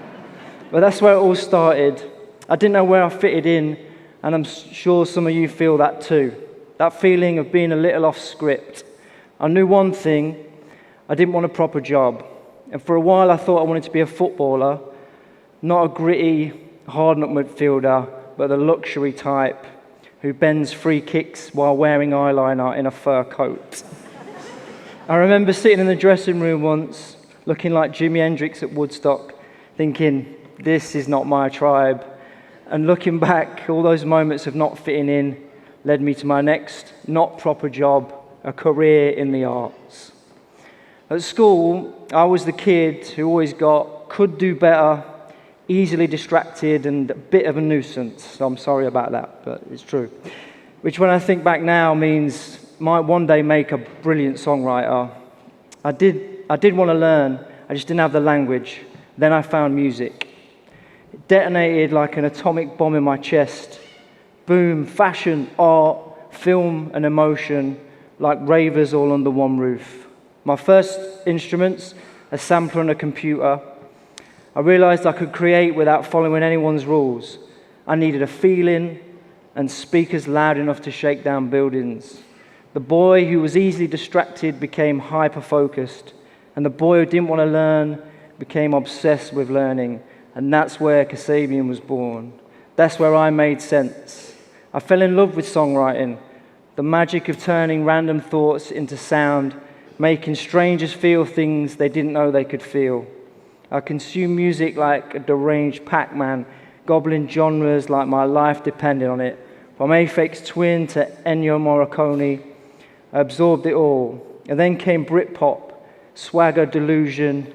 But that's where it all started. I didn't know where I fitted in, and I'm sure some of you feel that too. That feeling of being a little off script. I knew one thing, I didn't want a proper job. And for a while I thought I wanted to be a footballer, not a gritty, hard-up midfielder, but the luxury type who bends free kicks while wearing eyeliner in a fur coat. I remember sitting in the dressing room once, looking like Jimi Hendrix at Woodstock, thinking, this is not my tribe. And looking back, all those moments of not fitting in led me to my next not proper job, a career in the arts. At school, I was the kid who always could do better, easily distracted, and a bit of a nuisance. So I'm sorry about that, but it's true. Which, when I think back now, means might one day make a brilliant songwriter. I did want to learn, I just didn't have the language. Then I found music. It detonated like an atomic bomb in my chest. Boom, fashion, art, film, and emotion, like ravers all under one roof. My first instruments, a sampler and a computer. I realized I could create without following anyone's rules. I needed a feeling and speakers loud enough to shake down buildings. The boy who was easily distracted became hyper-focused, and the boy who didn't want to learn became obsessed with learning, and that's where Kasabian was born. That's where I made sense. I fell in love with songwriting, the magic of turning random thoughts into sound, making strangers feel things they didn't know they could feel. I consume music like a deranged Pac-Man, gobbling genres like my life depended on it. From Aphex Twin to Ennio Morricone, I absorbed it all. And then came Britpop, swagger, delusion,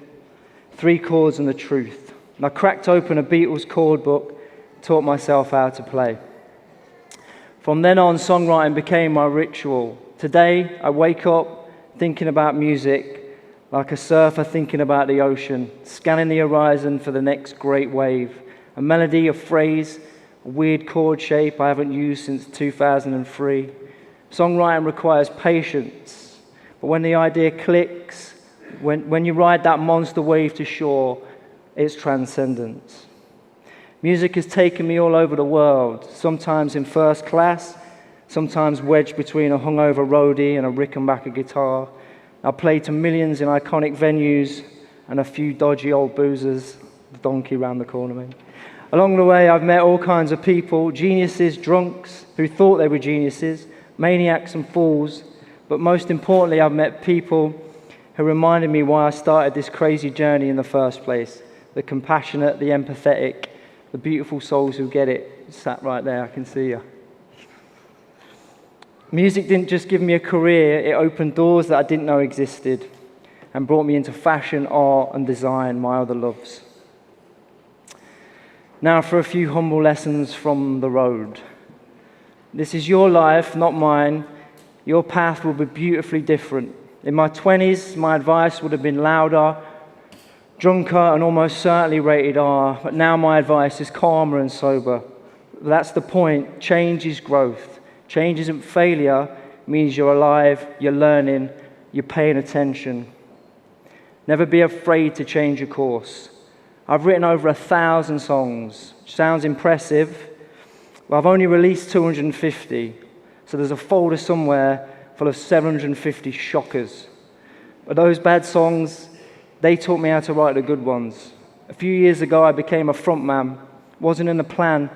3 chords and the truth. And I cracked open a Beatles chord book, taught myself how to play. From then on, songwriting became my ritual. Today, I wake up thinking about music, like a surfer thinking about the ocean, scanning the horizon for the next great wave. A melody, a phrase, a weird chord shape I haven't used since 2003. Songwriting requires patience, but when the idea clicks, when you ride that monster wave to shore, it's transcendence. Music has taken me all over the world, sometimes in first class, sometimes wedged between a hungover roadie and a Rickenbacker guitar. I played to millions in iconic venues and a few dodgy old boozers, the donkey round the corner, mate. Along the way, I've met all kinds of people, geniuses, drunks, who thought they were geniuses, maniacs and fools, but most importantly, I've met people who reminded me why I started this crazy journey in the first place. The compassionate, the empathetic, the beautiful souls who get it. Sat right there, I can see you. Music didn't just give me a career, it opened doors that I didn't know existed and brought me into fashion, art and design, my other loves. Now for a few humble lessons from the road. This is your life, not mine. Your path will be beautifully different. In my 20s, my advice would have been louder, drunker, and almost certainly rated R. But now my advice is calmer and sober. That's the point. Change is growth. Change isn't failure. It means you're alive, you're learning, you're paying attention. Never be afraid to change your course. I've written over 1,000 songs, which sounds impressive. Well, I've only released 250, so there's a folder somewhere full of 750 shockers. But those bad songs, they taught me how to write the good ones. A few years ago, I became a frontman. Wasn't in the plan,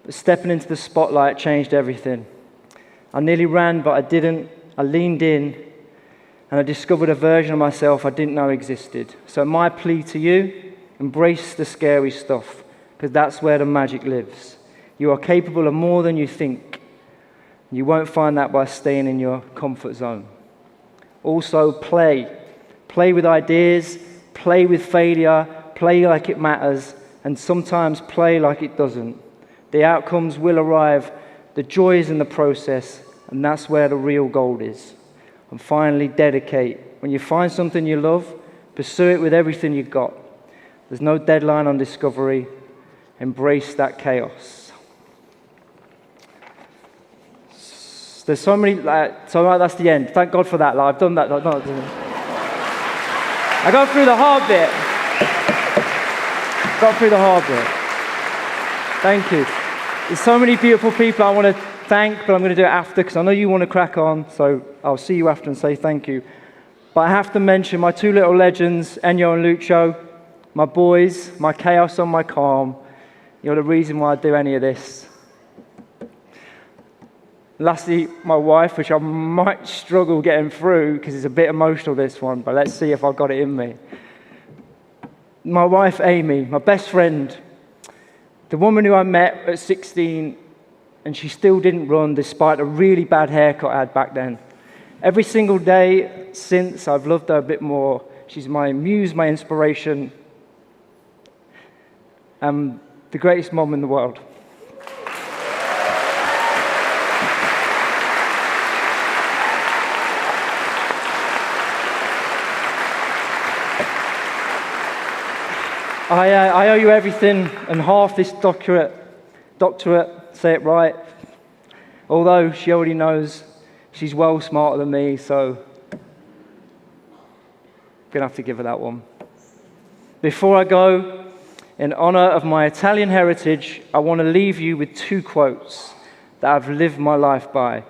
but stepping into the spotlight changed everything. I nearly ran, but I didn't. I leaned in, and I discovered a version of myself I didn't know existed. So my plea to you, embrace the scary stuff, because that's where the magic lives. You are capable of more than you think. You won't find that by staying in your comfort zone. Also, play. Play with ideas, play with failure, play like it matters, and sometimes play like it doesn't. The outcomes will arrive, the joy is in the process, and that's where the real gold is. And finally, dedicate. When you find something you love, pursue it with everything you've got. There's no deadline on discovery. Embrace that chaos. There's so many, that's the end. Thank God for that. I've done that. I got through the hard bit. Thank you. There's so many beautiful people I want to thank, but I'm going to do it after because I know you want to crack on, so I'll see you after and say thank you. But I have to mention my two little legends, Ennio and Lucio, my boys, my chaos and my calm. You're the reason why I do any of this. Lastly, my wife, which I might struggle getting through because it's a bit emotional, this one, but let's see if I've got it in me. My wife, Amy, my best friend, the woman who I met at 16, and she still didn't run despite a really bad haircut I had back then. Every single day since, I've loved her a bit more. She's my muse, my inspiration, and the greatest mom in the world. I owe you everything and half this doctorate, say it right. Although she already knows she's well smarter than me, so I'm gonna have to give her that one. Before I go, in honor of my Italian heritage, I want to leave you with two quotes that I've lived my life by.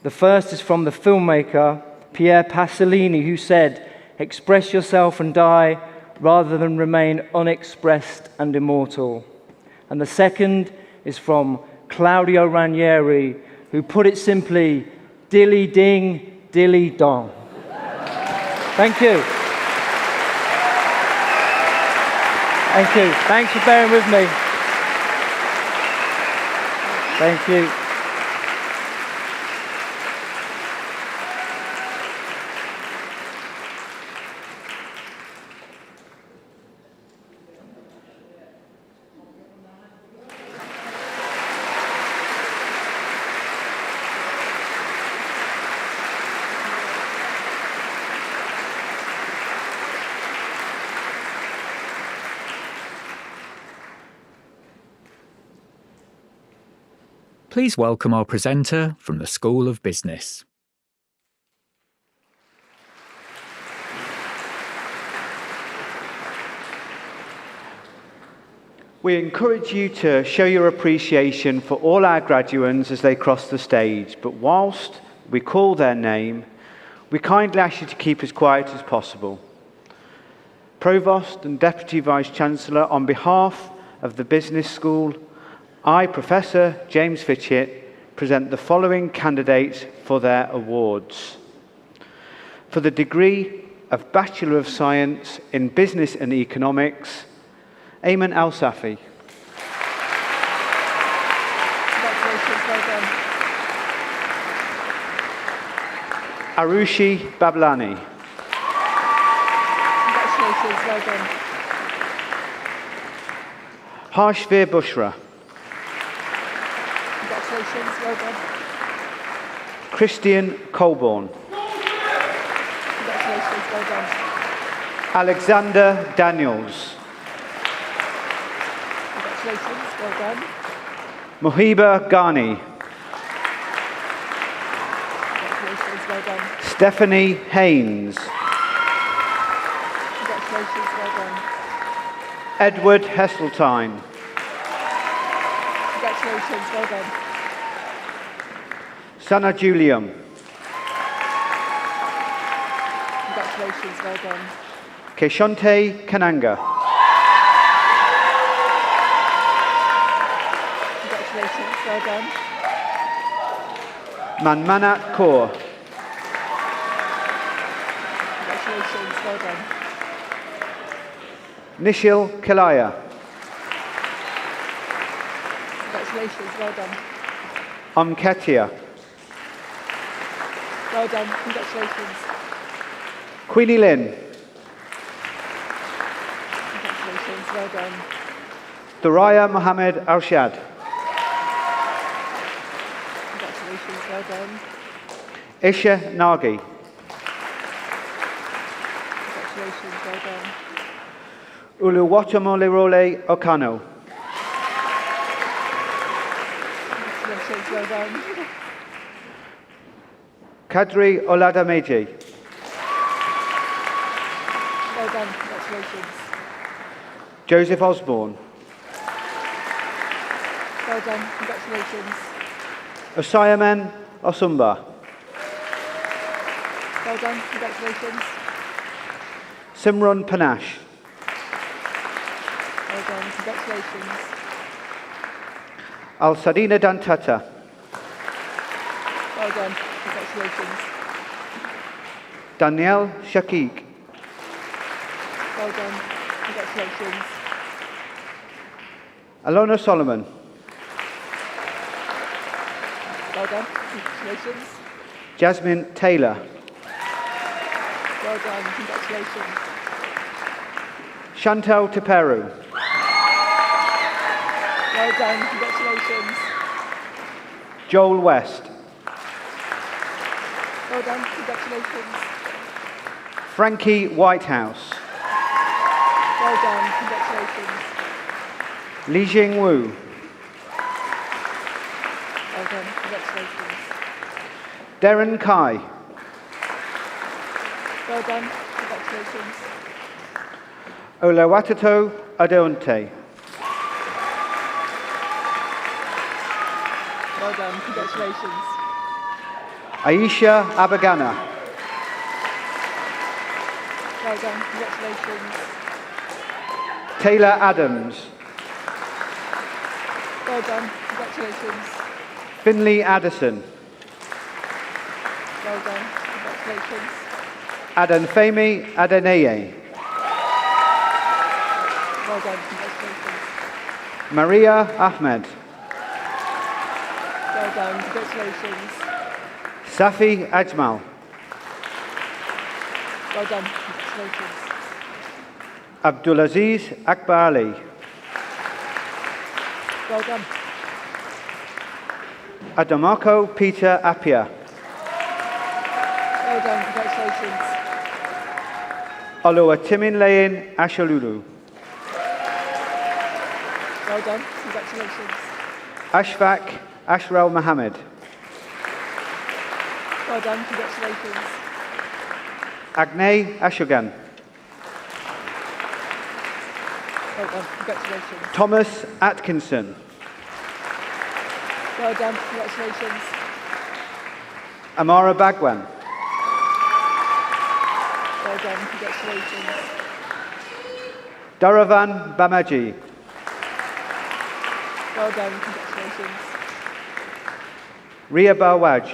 The first is from the filmmaker Pier Pasolini, who said, "Express yourself and die, rather than remain unexpressed and immortal." And the second is from Claudio Ranieri, who put it simply, dilly ding, dilly dong. Thank you. Thank you. Thanks for bearing with me. Thank you. Please welcome our presenter from the School of Business. We encourage you to show your appreciation for all our graduates as they cross the stage, but whilst we call their name, we kindly ask you to keep as quiet as possible. Provost and Deputy Vice-Chancellor, on behalf of the Business School, I, Professor James Fitchett, present the following candidates for their awards. For the degree of Bachelor of Science in Business and Economics, Ayman Al-Safi. Arushi Bablani. Congratulations, well done. Harshveer Bushra. Congratulations, well done. Christian Colborne. Congratulations, well done. Alexander Daniels. Congratulations, well done. Muhiba Ghani. Congratulations, well done. Stephanie Haynes. Congratulations, well done. Edward Heseltine. Congratulations, well done. Sana Julium. Congratulations, well done. Keshonte Kananga. Congratulations, well done. Manmanat Kaur. Congratulations, well done. Nishil Kalaya. Congratulations, well done. Omketia. Well done, congratulations. Queenie Lynn. Congratulations, well done. Thuraya Mohammed Arshad. Congratulations, well done. Isha Nagi. Congratulations, well done. Uluwatamolirole Okano. Congratulations, well done. Kadri Oladameji. Well done, congratulations. Joseph Osborne. Well done, congratulations. Osayamen Osumba. Well done, congratulations. Simran Panache. Well done, congratulations. Al Sadina Dantata. Well done, congratulations. Danielle Shakik. Well done, congratulations. Alona Solomon. Well done, congratulations. Jasmine Taylor. Well done, congratulations. Chantal Teperu. Well done, congratulations. Joel West. Well done, congratulations. Frankie Whitehouse. Well done, congratulations. Li Jing Wu. Well done, congratulations. Darren Kai. Well done, congratulations. Olawatato Adeonte. Well done, congratulations. Aisha Abagana. Well done, congratulations. Taylor Adams. Well done, congratulations. Finley Addison. Well done, congratulations. Adanfemi Adeneye. Well done, congratulations. Maria Ahmed. Well done, congratulations. Safi Ajmal. Well done, congratulations. Abdulaziz Akbar Ali. Well done. Adamako Peter Apia. Well done, congratulations. Oluwatiminleyin Ashalulu. Well done, congratulations. Ashfaq Ashrel Mohammed. Well done, congratulations. Agnay Ashogan. Well done, congratulations. Thomas Atkinson. Well done, congratulations. Amara Bagwan. Well done, congratulations. Daravan Bamaji. Well done, congratulations. Ria Bawaj.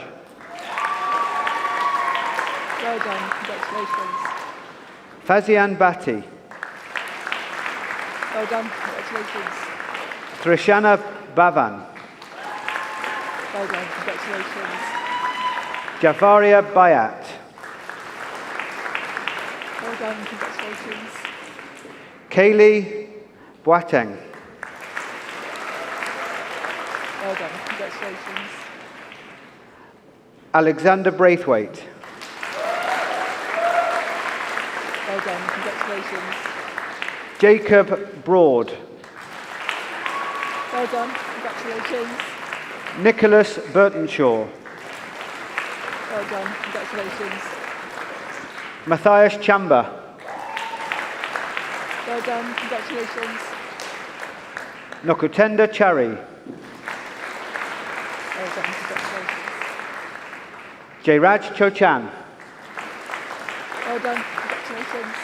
Well done, congratulations. Fazian Bhatti. Well done, congratulations. Trishana Bhavan. Well done, congratulations. Javaria Bayat. Well done, congratulations. Kaylee Boateng. Well done, congratulations. Alexander Braithwaite. Well done, congratulations. Jacob Broad. Well done, congratulations. Nicholas Burtonshaw. Well done, congratulations. Matthias Chamba. Well done, congratulations. Nokutenda Chari. Well done, congratulations. Jayraj Chochan. Well done, congratulations.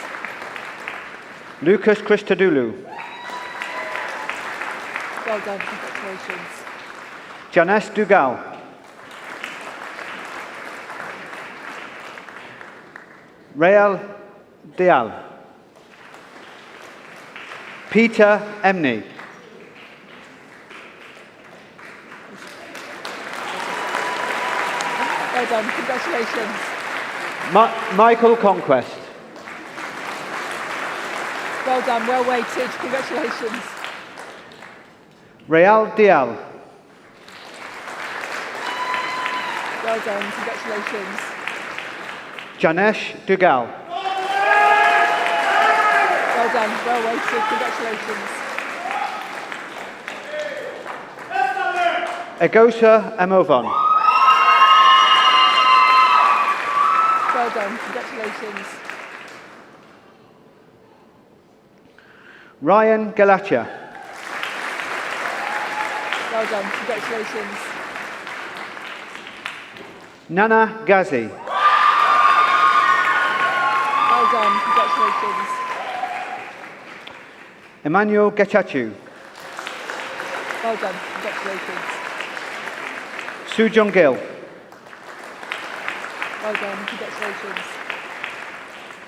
Lucas Christodoulou. Well done, congratulations. Janes Dugal. Rael Dial. Peter Emney. Well done, congratulations. Michael Conquest. Well done, well weighted, congratulations. Real Dial. Well done, congratulations. Janesh Dugal. Well done, well weighted, congratulations. Egosa Amovon. Well done, congratulations. Ryan Galacha. Well done, congratulations. Nana Ghazi. Well done, congratulations. Emmanuel Gechachu. Well done, congratulations. Sujong Gill. Well done, congratulations.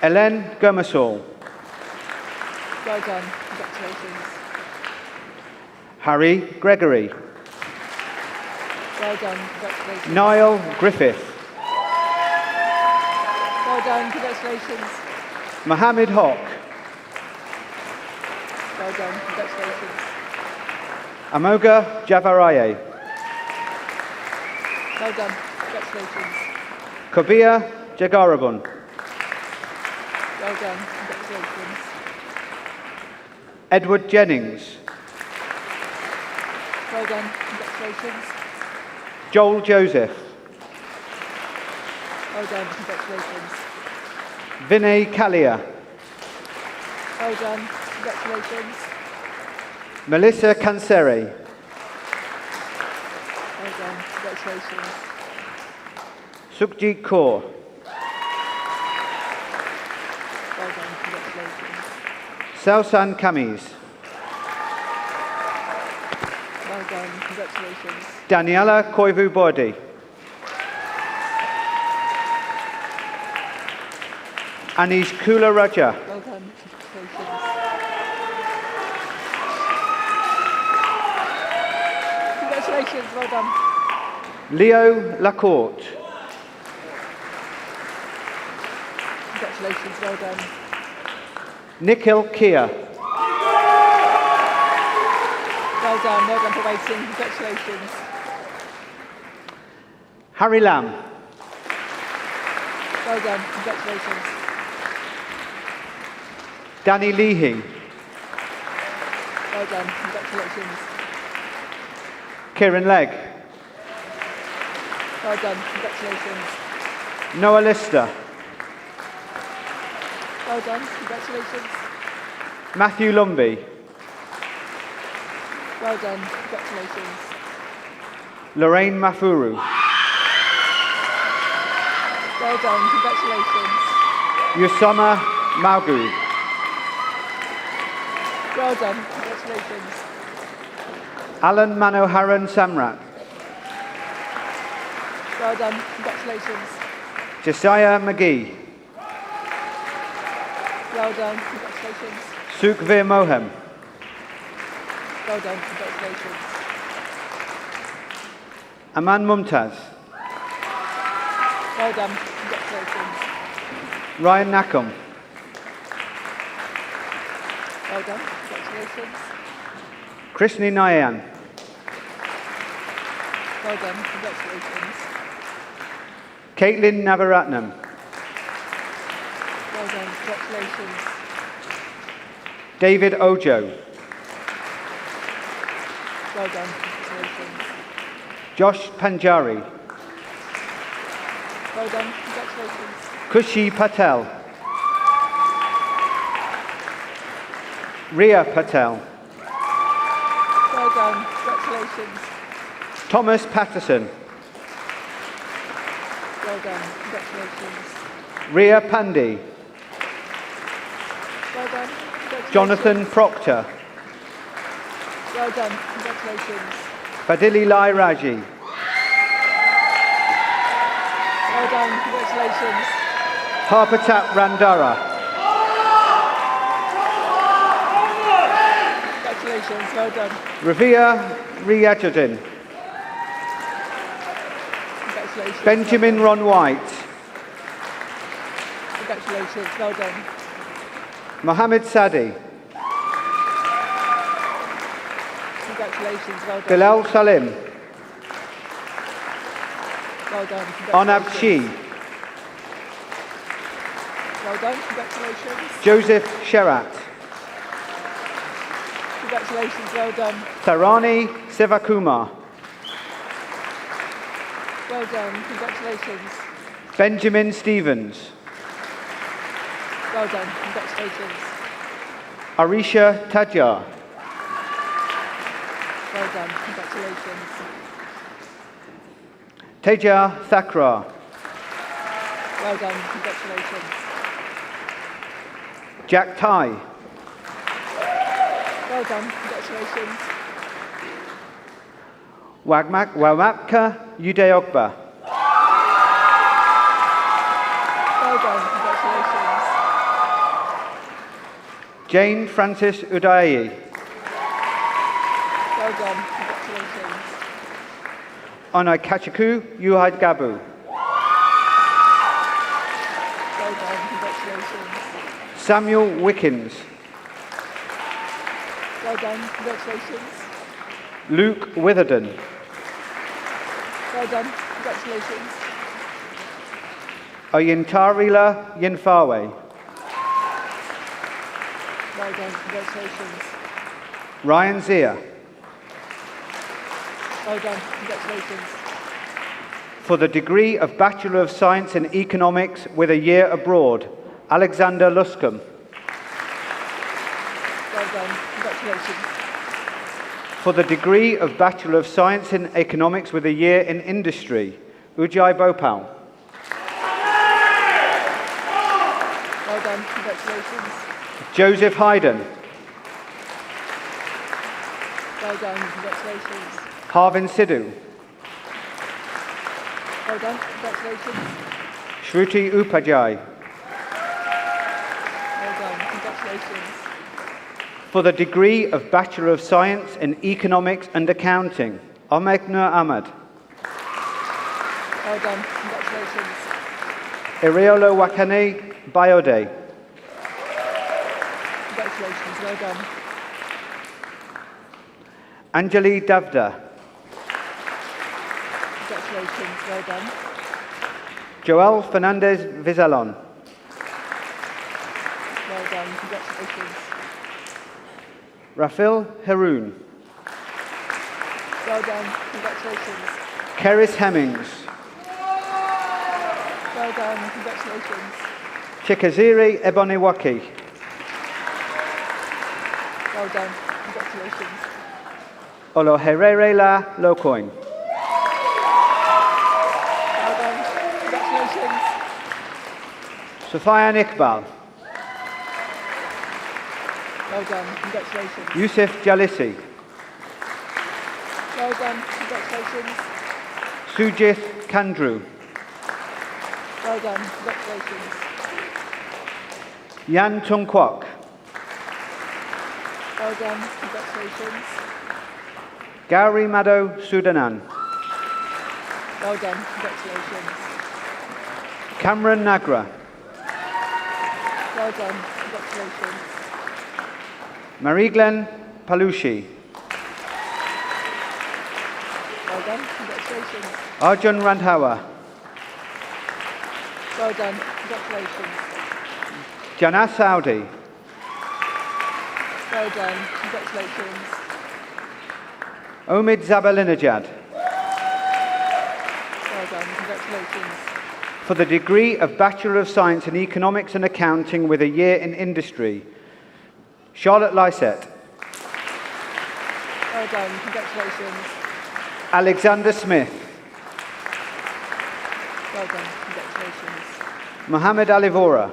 Hélène Gomersall. Well done, congratulations. Harry Gregory. Well done, congratulations. Niall Griffith. Well done, congratulations. Mohammed Hawk. Well done, congratulations. Amoga Javaraye. Well done, congratulations. Kobia Jagarabun. Well done, congratulations. Edward Jennings. Well done, congratulations. Joel Joseph. Well done, congratulations. Vinay Kalia. Well done, congratulations. Melissa Canseri. Well done, congratulations. Sukhjit Kaur. Well done, congratulations. Sausan Kamis. Well done, congratulations. Daniela Koivu Bodi. Anish Kula Raja. Well done, congratulations. Congratulations, well done. Leo Lacourte. Congratulations, well done. Nikhil Kia. Well done for waiting, congratulations. Harry Lam. Well done, congratulations. Danny Leahy. Well done, congratulations. Kieran Legg. Well done. Congratulations. Noah Lister. Well done. Congratulations. Matthew Lumby. Well done. Congratulations. Lorraine Mafuru. Well done. Congratulations. Yusama Magu. Well done. Congratulations. Alan Manoharan Samrat. Well done. Congratulations. Josiah McGee. Well done. Congratulations. Sukhvir Mohem. Well done. Congratulations. Aman Mumtaz. Well done. Congratulations. Ryan Nakum. Well done. Congratulations. Krishni Nayan. Well done. Congratulations. Caitlin Navaratnam. Well done. Congratulations. David Ojo. Well done. Congratulations. Josh Panjari. Well done. Congratulations. Kushi Patel. Ria Patel. Well done. Congratulations. Thomas Patterson. Well done. Congratulations. Ria Pandi. Well done. Congratulations. Jonathan Proctor. Well done. Congratulations. Fadili Lai Raji. Well done. Congratulations. Harpatap Randara. Congratulations. Well done. Ravia Riajuddin. Congratulations. Benjamin Ron White. Congratulations. Well done. Mohammed Sadi. Congratulations. Well done. Bilal Salim. Well done. Arnab Shi. Well done. Congratulations. Joseph Sherat. Congratulations. Well done. Tarani Sivakumar. Well done. Congratulations. Benjamin Stevens. Well done. Congratulations. Arisha Tadjar. Well done. Congratulations. Teja Thakrar. Well done. Congratulations. Jack Tai. Well done. Congratulations. Wamapka Udeogba. Well done. Congratulations. Jane Francis Udayi. Well done. Congratulations. Onakachiku Yuhad Gabu. Well done. Congratulations. Samuel Wickens. Well done. Congratulations. Luke Witherden. Well done. Congratulations. Oyintarila Yinfawe. Well done. Congratulations. Ryan Zia. Well done. Congratulations. For the degree of Bachelor of Science in Economics with a year abroad, Alexander Luscombe. Well done. Congratulations. For the degree of Bachelor of Science in Economics with a year in industry, Ujai Bhopal. Well done. Congratulations. Joseph Hayden. Well done. Congratulations. Harvin Sidhu. Well done. Congratulations. Shruti Upajai. Well done. Congratulations. For the degree of Bachelor of Science in Economics and Accounting, Ahmed Nur Ahmad. Well done. Congratulations. Iriolo Wakane Biode. Congratulations. Well done. Anjali Davda. Congratulations. Well done. Joel Fernandez Vizalon. Well done. Congratulations. Rafil Haroon. Well done. Congratulations. Keris Hemmings. Well done, congratulations. Chikaziri Eboniwaki. Well done, congratulations. Olohererela Locoin. Well done, congratulations. Sofian Iqbal. Well done, congratulations. Yusuf Jalisi. Well done, congratulations. Sujith Kandru. Well done, congratulations. Yan Tung Kwok. Well done, congratulations. Gauri Mado Sudanan. Well done, congratulations. Cameron Nagra. Well done, congratulations. Marie-Glenn Palushi. Well done, congratulations. Arjun Randhawa. Well done, congratulations. Jana Saudi. Well done, congratulations. Omid Zabalinajad. Well done, congratulations. For the degree of Bachelor of Science in Economics and Accounting with a year in industry, Charlotte Lysett. Well done, congratulations. Alexander Smith. Well done, congratulations. Mohammed Alivora.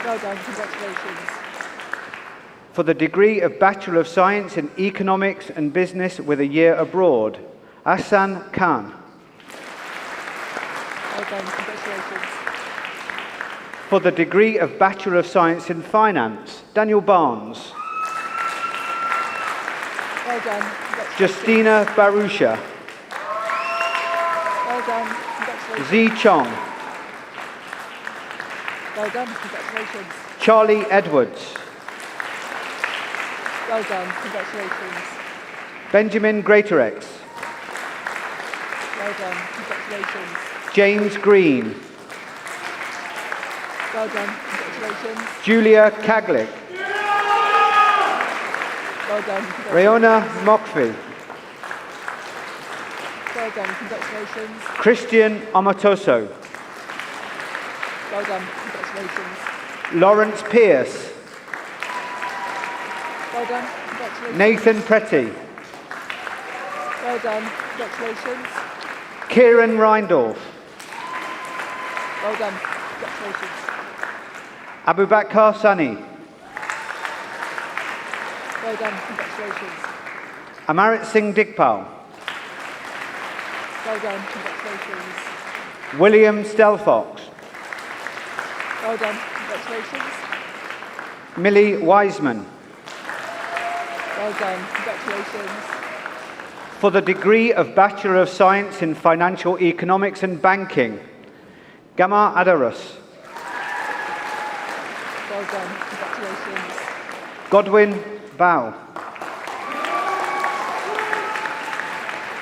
Well done, congratulations. For the degree of Bachelor of Science in Economics and Business with a year abroad, Ahsan Khan. Well done, congratulations. For the degree of Bachelor of Science in Finance, Daniel Barnes. Well done, congratulations. Justina Barusha. Well done, congratulations. Z Chong. Well done, congratulations. Charlie Edwards. Well done, congratulations. Benjamin Greatorex. Well done, congratulations. James Green. Well done, congratulations. Julia Kaglick. Well done, congratulations. Rayona Mokfi. Well done, congratulations. Christian Omatoso. Well done, congratulations. Lawrence Pierce. Well done, congratulations. Nathan Pretty. Well done, congratulations. Kieran Reindorf. Well done, congratulations. Abubakar Sani. Well done, congratulations. Amarit Singh Digpal. Well done, congratulations. William Stelfox. Well done, congratulations. Millie Wiseman. Well done, congratulations. For the degree of Bachelor of Science in Financial Economics and Banking, Gamma Adarus. Well done, congratulations. Godwin Bao.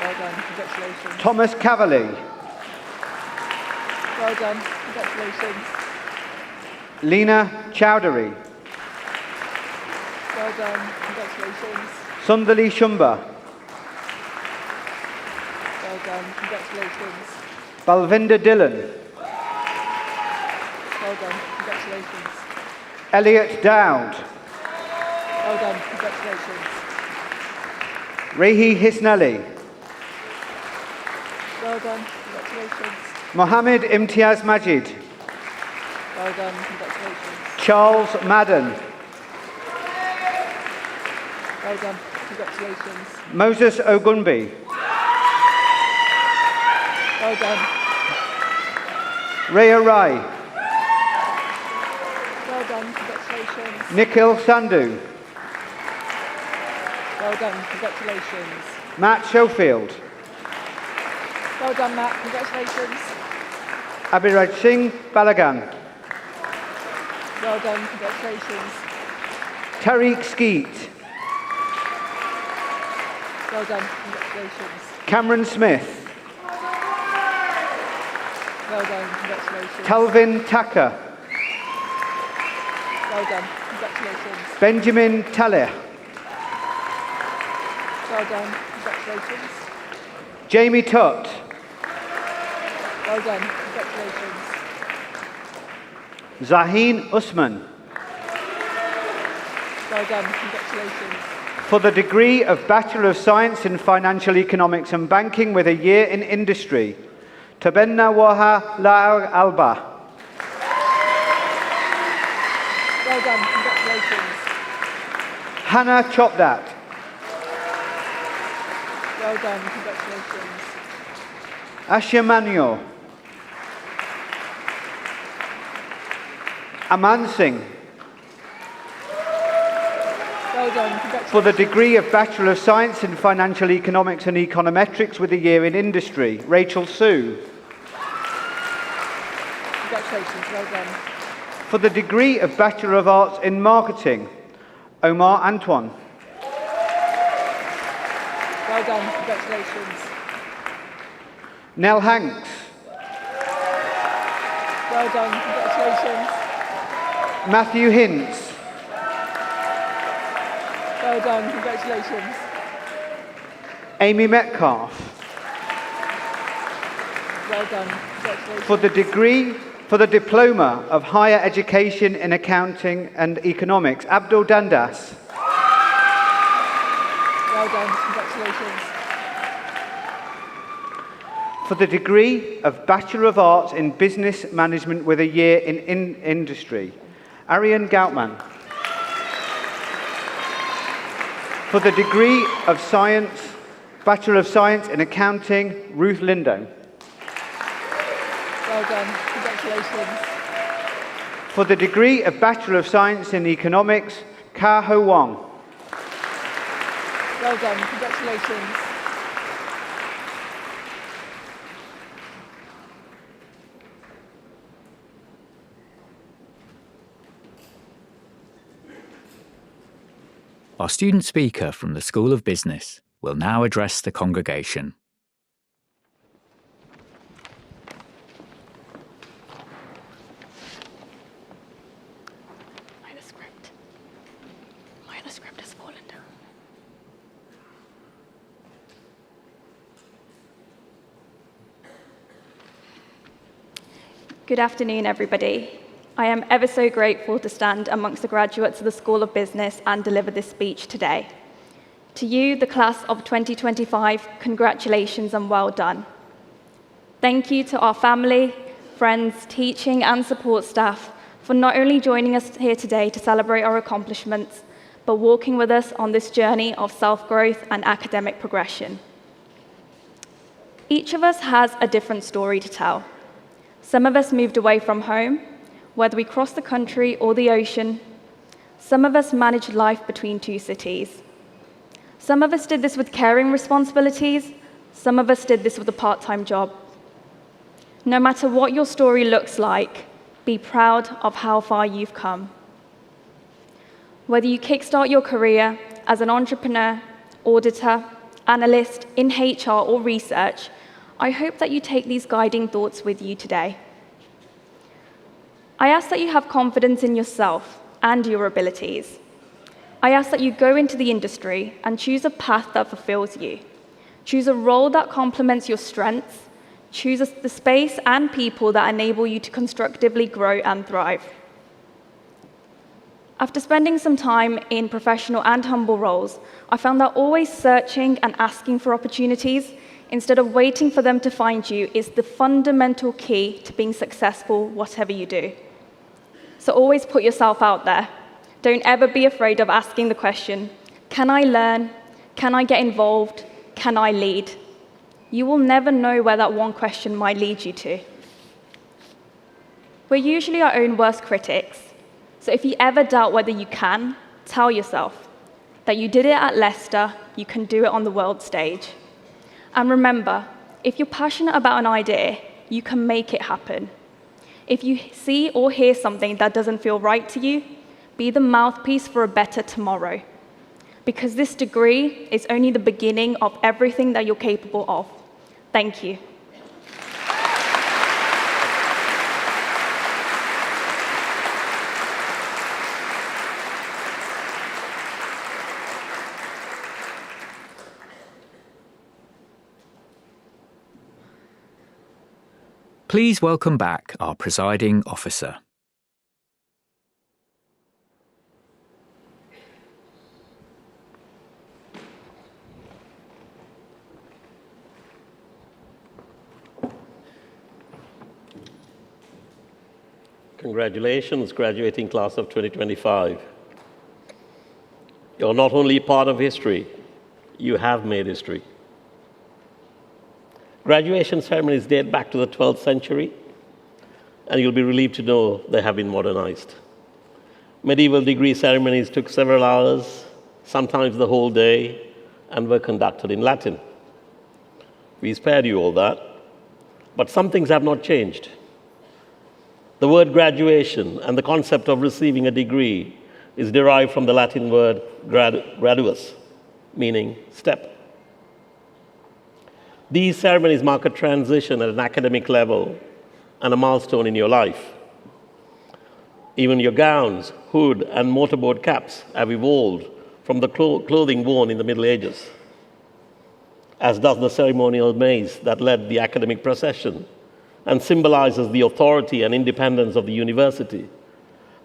Well done, congratulations. Thomas Cavalli. Well done, congratulations. Lena Chowdhury. Well done, congratulations. Sundali Shumba. Well done, congratulations. Balvinda Dillon. Well done, congratulations. Elliot Dowd. Well done, congratulations. Rehi Hisnali. Well done, congratulations. Mohammed Imtiaz Majid. Well done, congratulations. Charles Madden. Well done, congratulations. Moses Ogunbi. Well done. Rhea Rai. Well done, congratulations. Nikhil Sandhu. Well done, congratulations. Matt Schofield. Well done, Matt, congratulations. Abhiraj Singh Balagan. Well done, congratulations. Tariq Skeet. Well done, congratulations. Cameron Smith. Well done, congratulations. Talvin Tucker. Well done, congratulations. Benjamin Taleh. Well done, congratulations. Jamie Tutt. Well done. Congratulations. Zaheen Usman. Well done. Congratulations. For the degree of Bachelor of Science in Financial Economics and Banking with a year in Industry, Tabenna Waha La'ar Alba. Well done. Congratulations. Hannah Chopdat. Well done. Congratulations. Asha Manyo. Aman Singh. Well done. Congratulations. For the degree of Bachelor of Science in Financial Economics and Econometrics with a year in Industry, Rachel Sue. Congratulations. Well done. For the degree of Bachelor of Arts in Marketing, Omar Antoine. Well done. Congratulations. Nell Hanks. Well done. Congratulations. Matthew Hintz. Well done. Congratulations. Amy Metcalf. Well done. Congratulations. For the Diploma of Higher Education in Accounting and Economics, Abdul Dandas. Well done. Congratulations. For the degree of Bachelor of Arts in Business Management with a year in Industry, Arian Goutman. For the degree of Science, Bachelor of Science in Accounting, Ruth Lindo. Well done. Congratulations. For the degree of Bachelor of Science in Economics, Ka Ho Wong. Well done. Congratulations. Our student speaker from the School of Business will now address the congregation. The script has fallen down. Good afternoon, everybody. I am ever so grateful to stand amongst the graduates of the School of Business and deliver this speech today. To you, the class of 2025, congratulations and well done. Thank you to our family, friends, teaching and support staff for not only joining us here today to celebrate our accomplishments, but walking with us on this journey of self-growth and academic progression. Each of us has a different story to tell. Some of us moved away from home, whether we crossed the country or the ocean. Some of us managed life between two cities. Some of us did this with caring responsibilities. Some of us did this with a part-time job. No matter what your story looks like, be proud of how far you've come. Whether you kickstart your career as an entrepreneur, auditor, analyst, in HR or research, I hope that you take these guiding thoughts with you today. I ask that you have confidence in yourself and your abilities. I ask that you go into the industry and choose a path that fulfills you. Choose a role that complements your strengths. Choose the space and people that enable you to constructively grow and thrive. After spending some time in professional and humble roles, I found that always searching and asking for opportunities instead of waiting for them to find you is the fundamental key to being successful, whatever you do. So always put yourself out there. Don't ever be afraid of asking the question, can I learn? Can I get involved? Can I lead? You will never know where that one question might lead you to. We're usually our own worst critics. So if you ever doubt whether you can, tell yourself that you did it at Leicester, you can do it on the world stage. And remember, if you're passionate about an idea, you can make it happen. If you see or hear something that doesn't feel right to you, be the mouthpiece for a better tomorrow. Because this degree is only the beginning of everything that you're capable of. Thank you. Please welcome back our presiding officer. Congratulations, graduating class of 2025. You're not only part of history, you have made history. Graduation ceremonies date back to the 12th century, and you'll be relieved to know they have been modernized. Medieval degree ceremonies took several hours, sometimes the whole day, and were conducted in Latin. We spared you all that, but some things have not changed. The word graduation and the concept of receiving a degree is derived from the Latin word graduus, meaning step. These ceremonies mark a transition at an academic level and a milestone in your life. Even your gowns, hood, and mortarboard caps have evolved from the clothing worn in the Middle Ages, as does the ceremonial mace that led the academic procession and symbolizes the authority and independence of the university,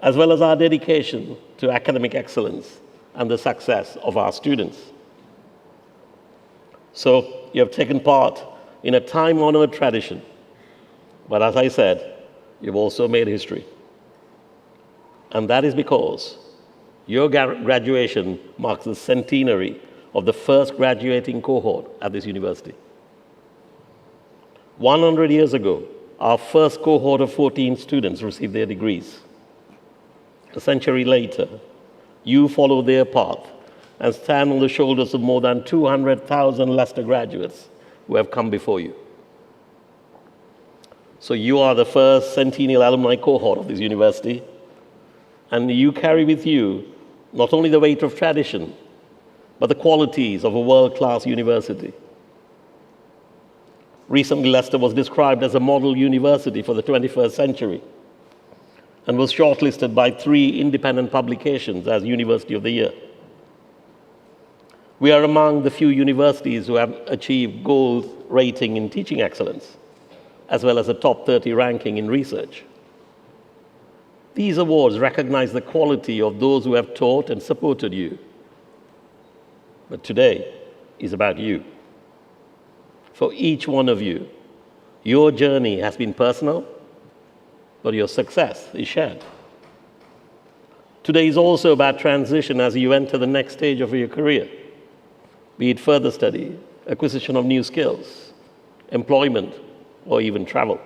as well as our dedication to academic excellence and the success of our students. So you have taken part in a time-honored tradition, but as I said, you've also made history. And that is because your graduation marks the centenary of the first graduating cohort at this university. 100 years ago, our first cohort of 14 students received their degrees. A century later, you follow their path and stand on the shoulders of more than 200,000 Leicester graduates who have come before you. So you are the first centennial alumni cohort of this university, and you carry with you not only the weight of tradition, but the qualities of a world-class university. Recently, Leicester was described as a model university for the 21st century and was shortlisted by 3 independent publications as University of the Year. We are among the few universities who have achieved gold rating in teaching excellence, as well as a top 30 ranking in research. These awards recognize the quality of those who have taught and supported you. But today is about you. For each one of you, your journey has been personal, but your success is shared. Today is also about transition as you enter the next stage of your career, be it further study, acquisition of new skills, employment, or even travel.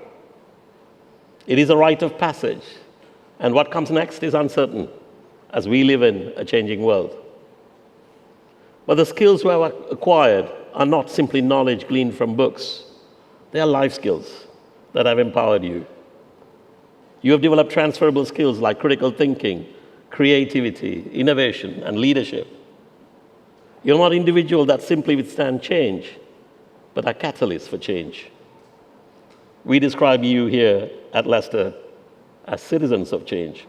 It is a rite of passage, and what comes next is uncertain as we live in a changing world. But the skills we have acquired are not simply knowledge gleaned from books. They are life skills that have empowered you. You have developed transferable skills like critical thinking, creativity, innovation, and leadership. You're not individuals that simply withstand change, but are catalysts for change. We describe you here at Leicester as citizens of change.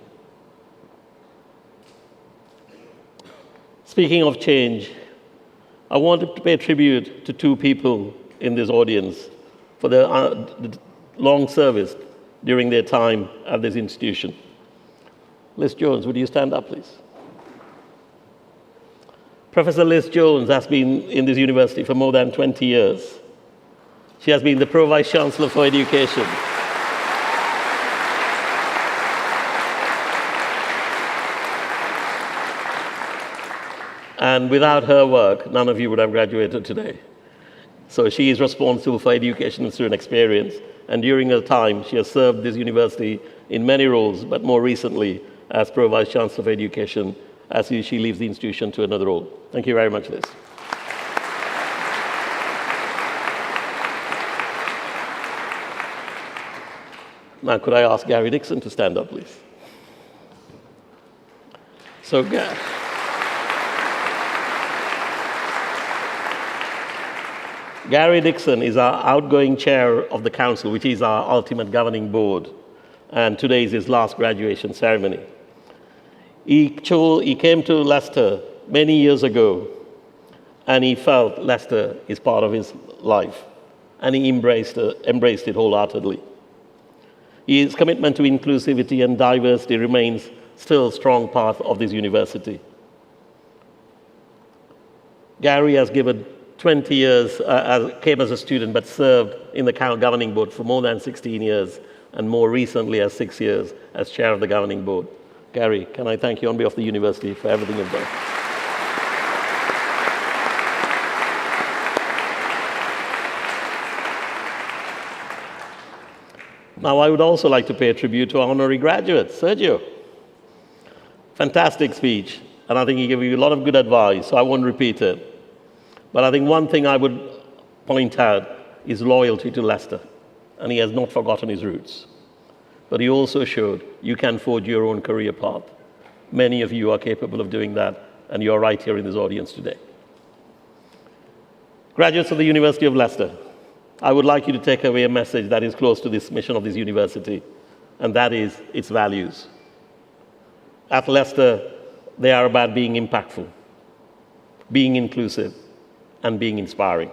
Speaking of change, I wanted to pay tribute to 2 people in this audience for their long service during their time at this institution. Liz Jones, would you stand up, please? Professor Liz Jones has been in this university for more than 20 years. She has been the Pro-Vice Chancellor for Education. And without her work, none of you would have graduated today. So she is responsible for education and student experience. And during her time, she has served this university in many roles, but more recently as Pro-Vice Chancellor for Education, as she leaves the institution to another role. Thank you very much, Liz. Now, could I ask Gary Dixon to stand up, please? So, Gary Dixon is our outgoing chair of the council, which is our ultimate governing board, and today is his last graduation ceremony. He came to Leicester many years ago, and he felt Leicester is part of his life, and he embraced it wholeheartedly. His commitment to inclusivity and diversity remains still a strong part of this university. Gary has given 20 years, came as a student, but served in the governing board for more than 16 years, and more recently as 6 years as chair of the governing board. Gary, can I thank you on behalf of the university for everything you've done? Now, I would also like to pay a tribute to our honorary graduate, Sergio. Fantastic speech, and I think he gave you a lot of good advice, so I won't repeat it. But I think one thing I would point out is loyalty to Leicester, and he has not forgotten his roots. But he also showed you can forge your own career path. Many of you are capable of doing that, and you're right here in this audience today. Graduates of the University of Leicester, I would like you to take away a message that is close to this mission of this university, and that is its values. At Leicester, they are about being impactful, being inclusive, and being inspiring.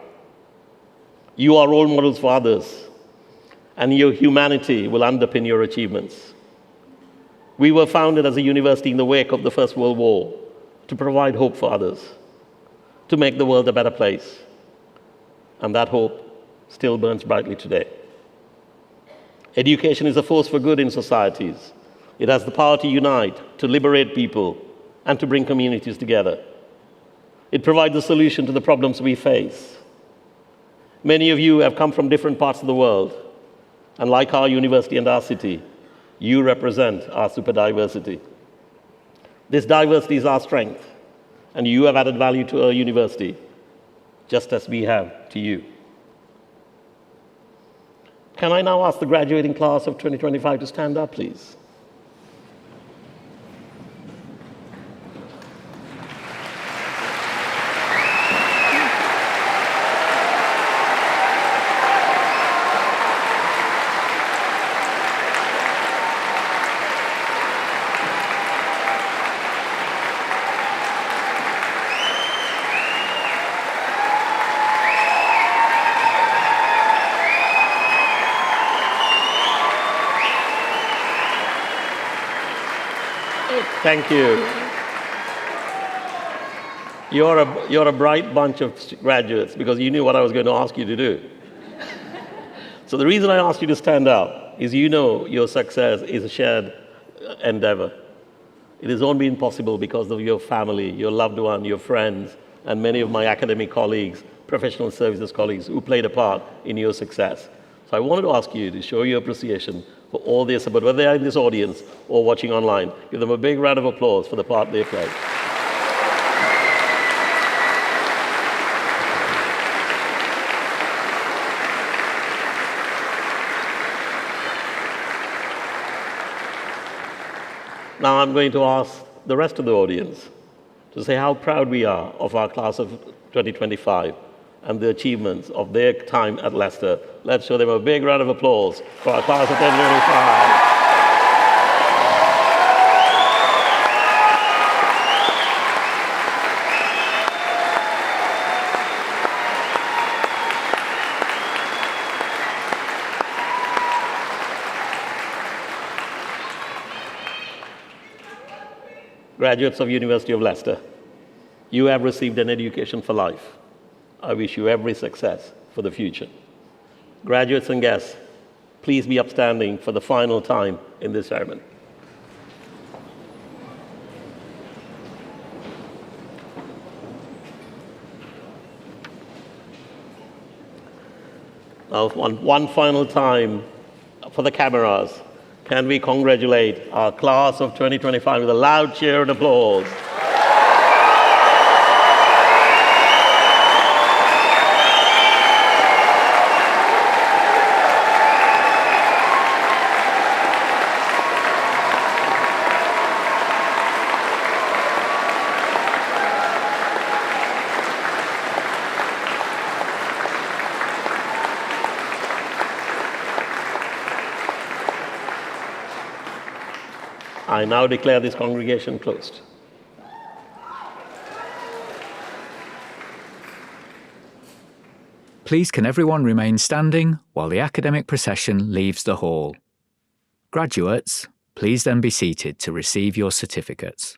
You are role models for others, and your humanity will underpin your achievements. We were founded as a university in the wake of the First World War to provide hope for others, to make the world a better place. And that hope still burns brightly today. Education is a force for good in societies. It has the power to unite, to liberate people, and to bring communities together. It provides a solution to the problems we face. Many of you have come from different parts of the world, and like our university and our city, you represent our super diversity. This diversity is our strength, and you have added value to our university, just as we have to you. Can I now ask the graduating class of 2025 to stand up, please? Thank you. You're a bright bunch of graduates because you knew what I was going to ask you to do. So the reason I asked you to stand up is you know your success is a shared endeavor. It has only been possible because of your family, your loved one, your friends, and many of my academic colleagues, professional services colleagues who played a part in your success. So I wanted to ask you to show your appreciation for all their support, whether they are in this audience or watching online. Give them a big round of applause for the part they played. Now I'm going to ask the rest of the audience to say how proud we are of our class of 2025 and the achievements of their time at Leicester. Let's show them a big round of applause for our class of 2025. Graduates of University of Leicester, you have received an education for life. I wish you every success for the future. Graduates and guests, please be upstanding for the final time in this ceremony. Now, one final time for the cameras. Can we congratulate our class of 2025 with a loud cheer and applause? I now declare this congregation closed. Please can everyone remain standing while the academic procession leaves the hall. Graduates, please then be seated to receive your certificates.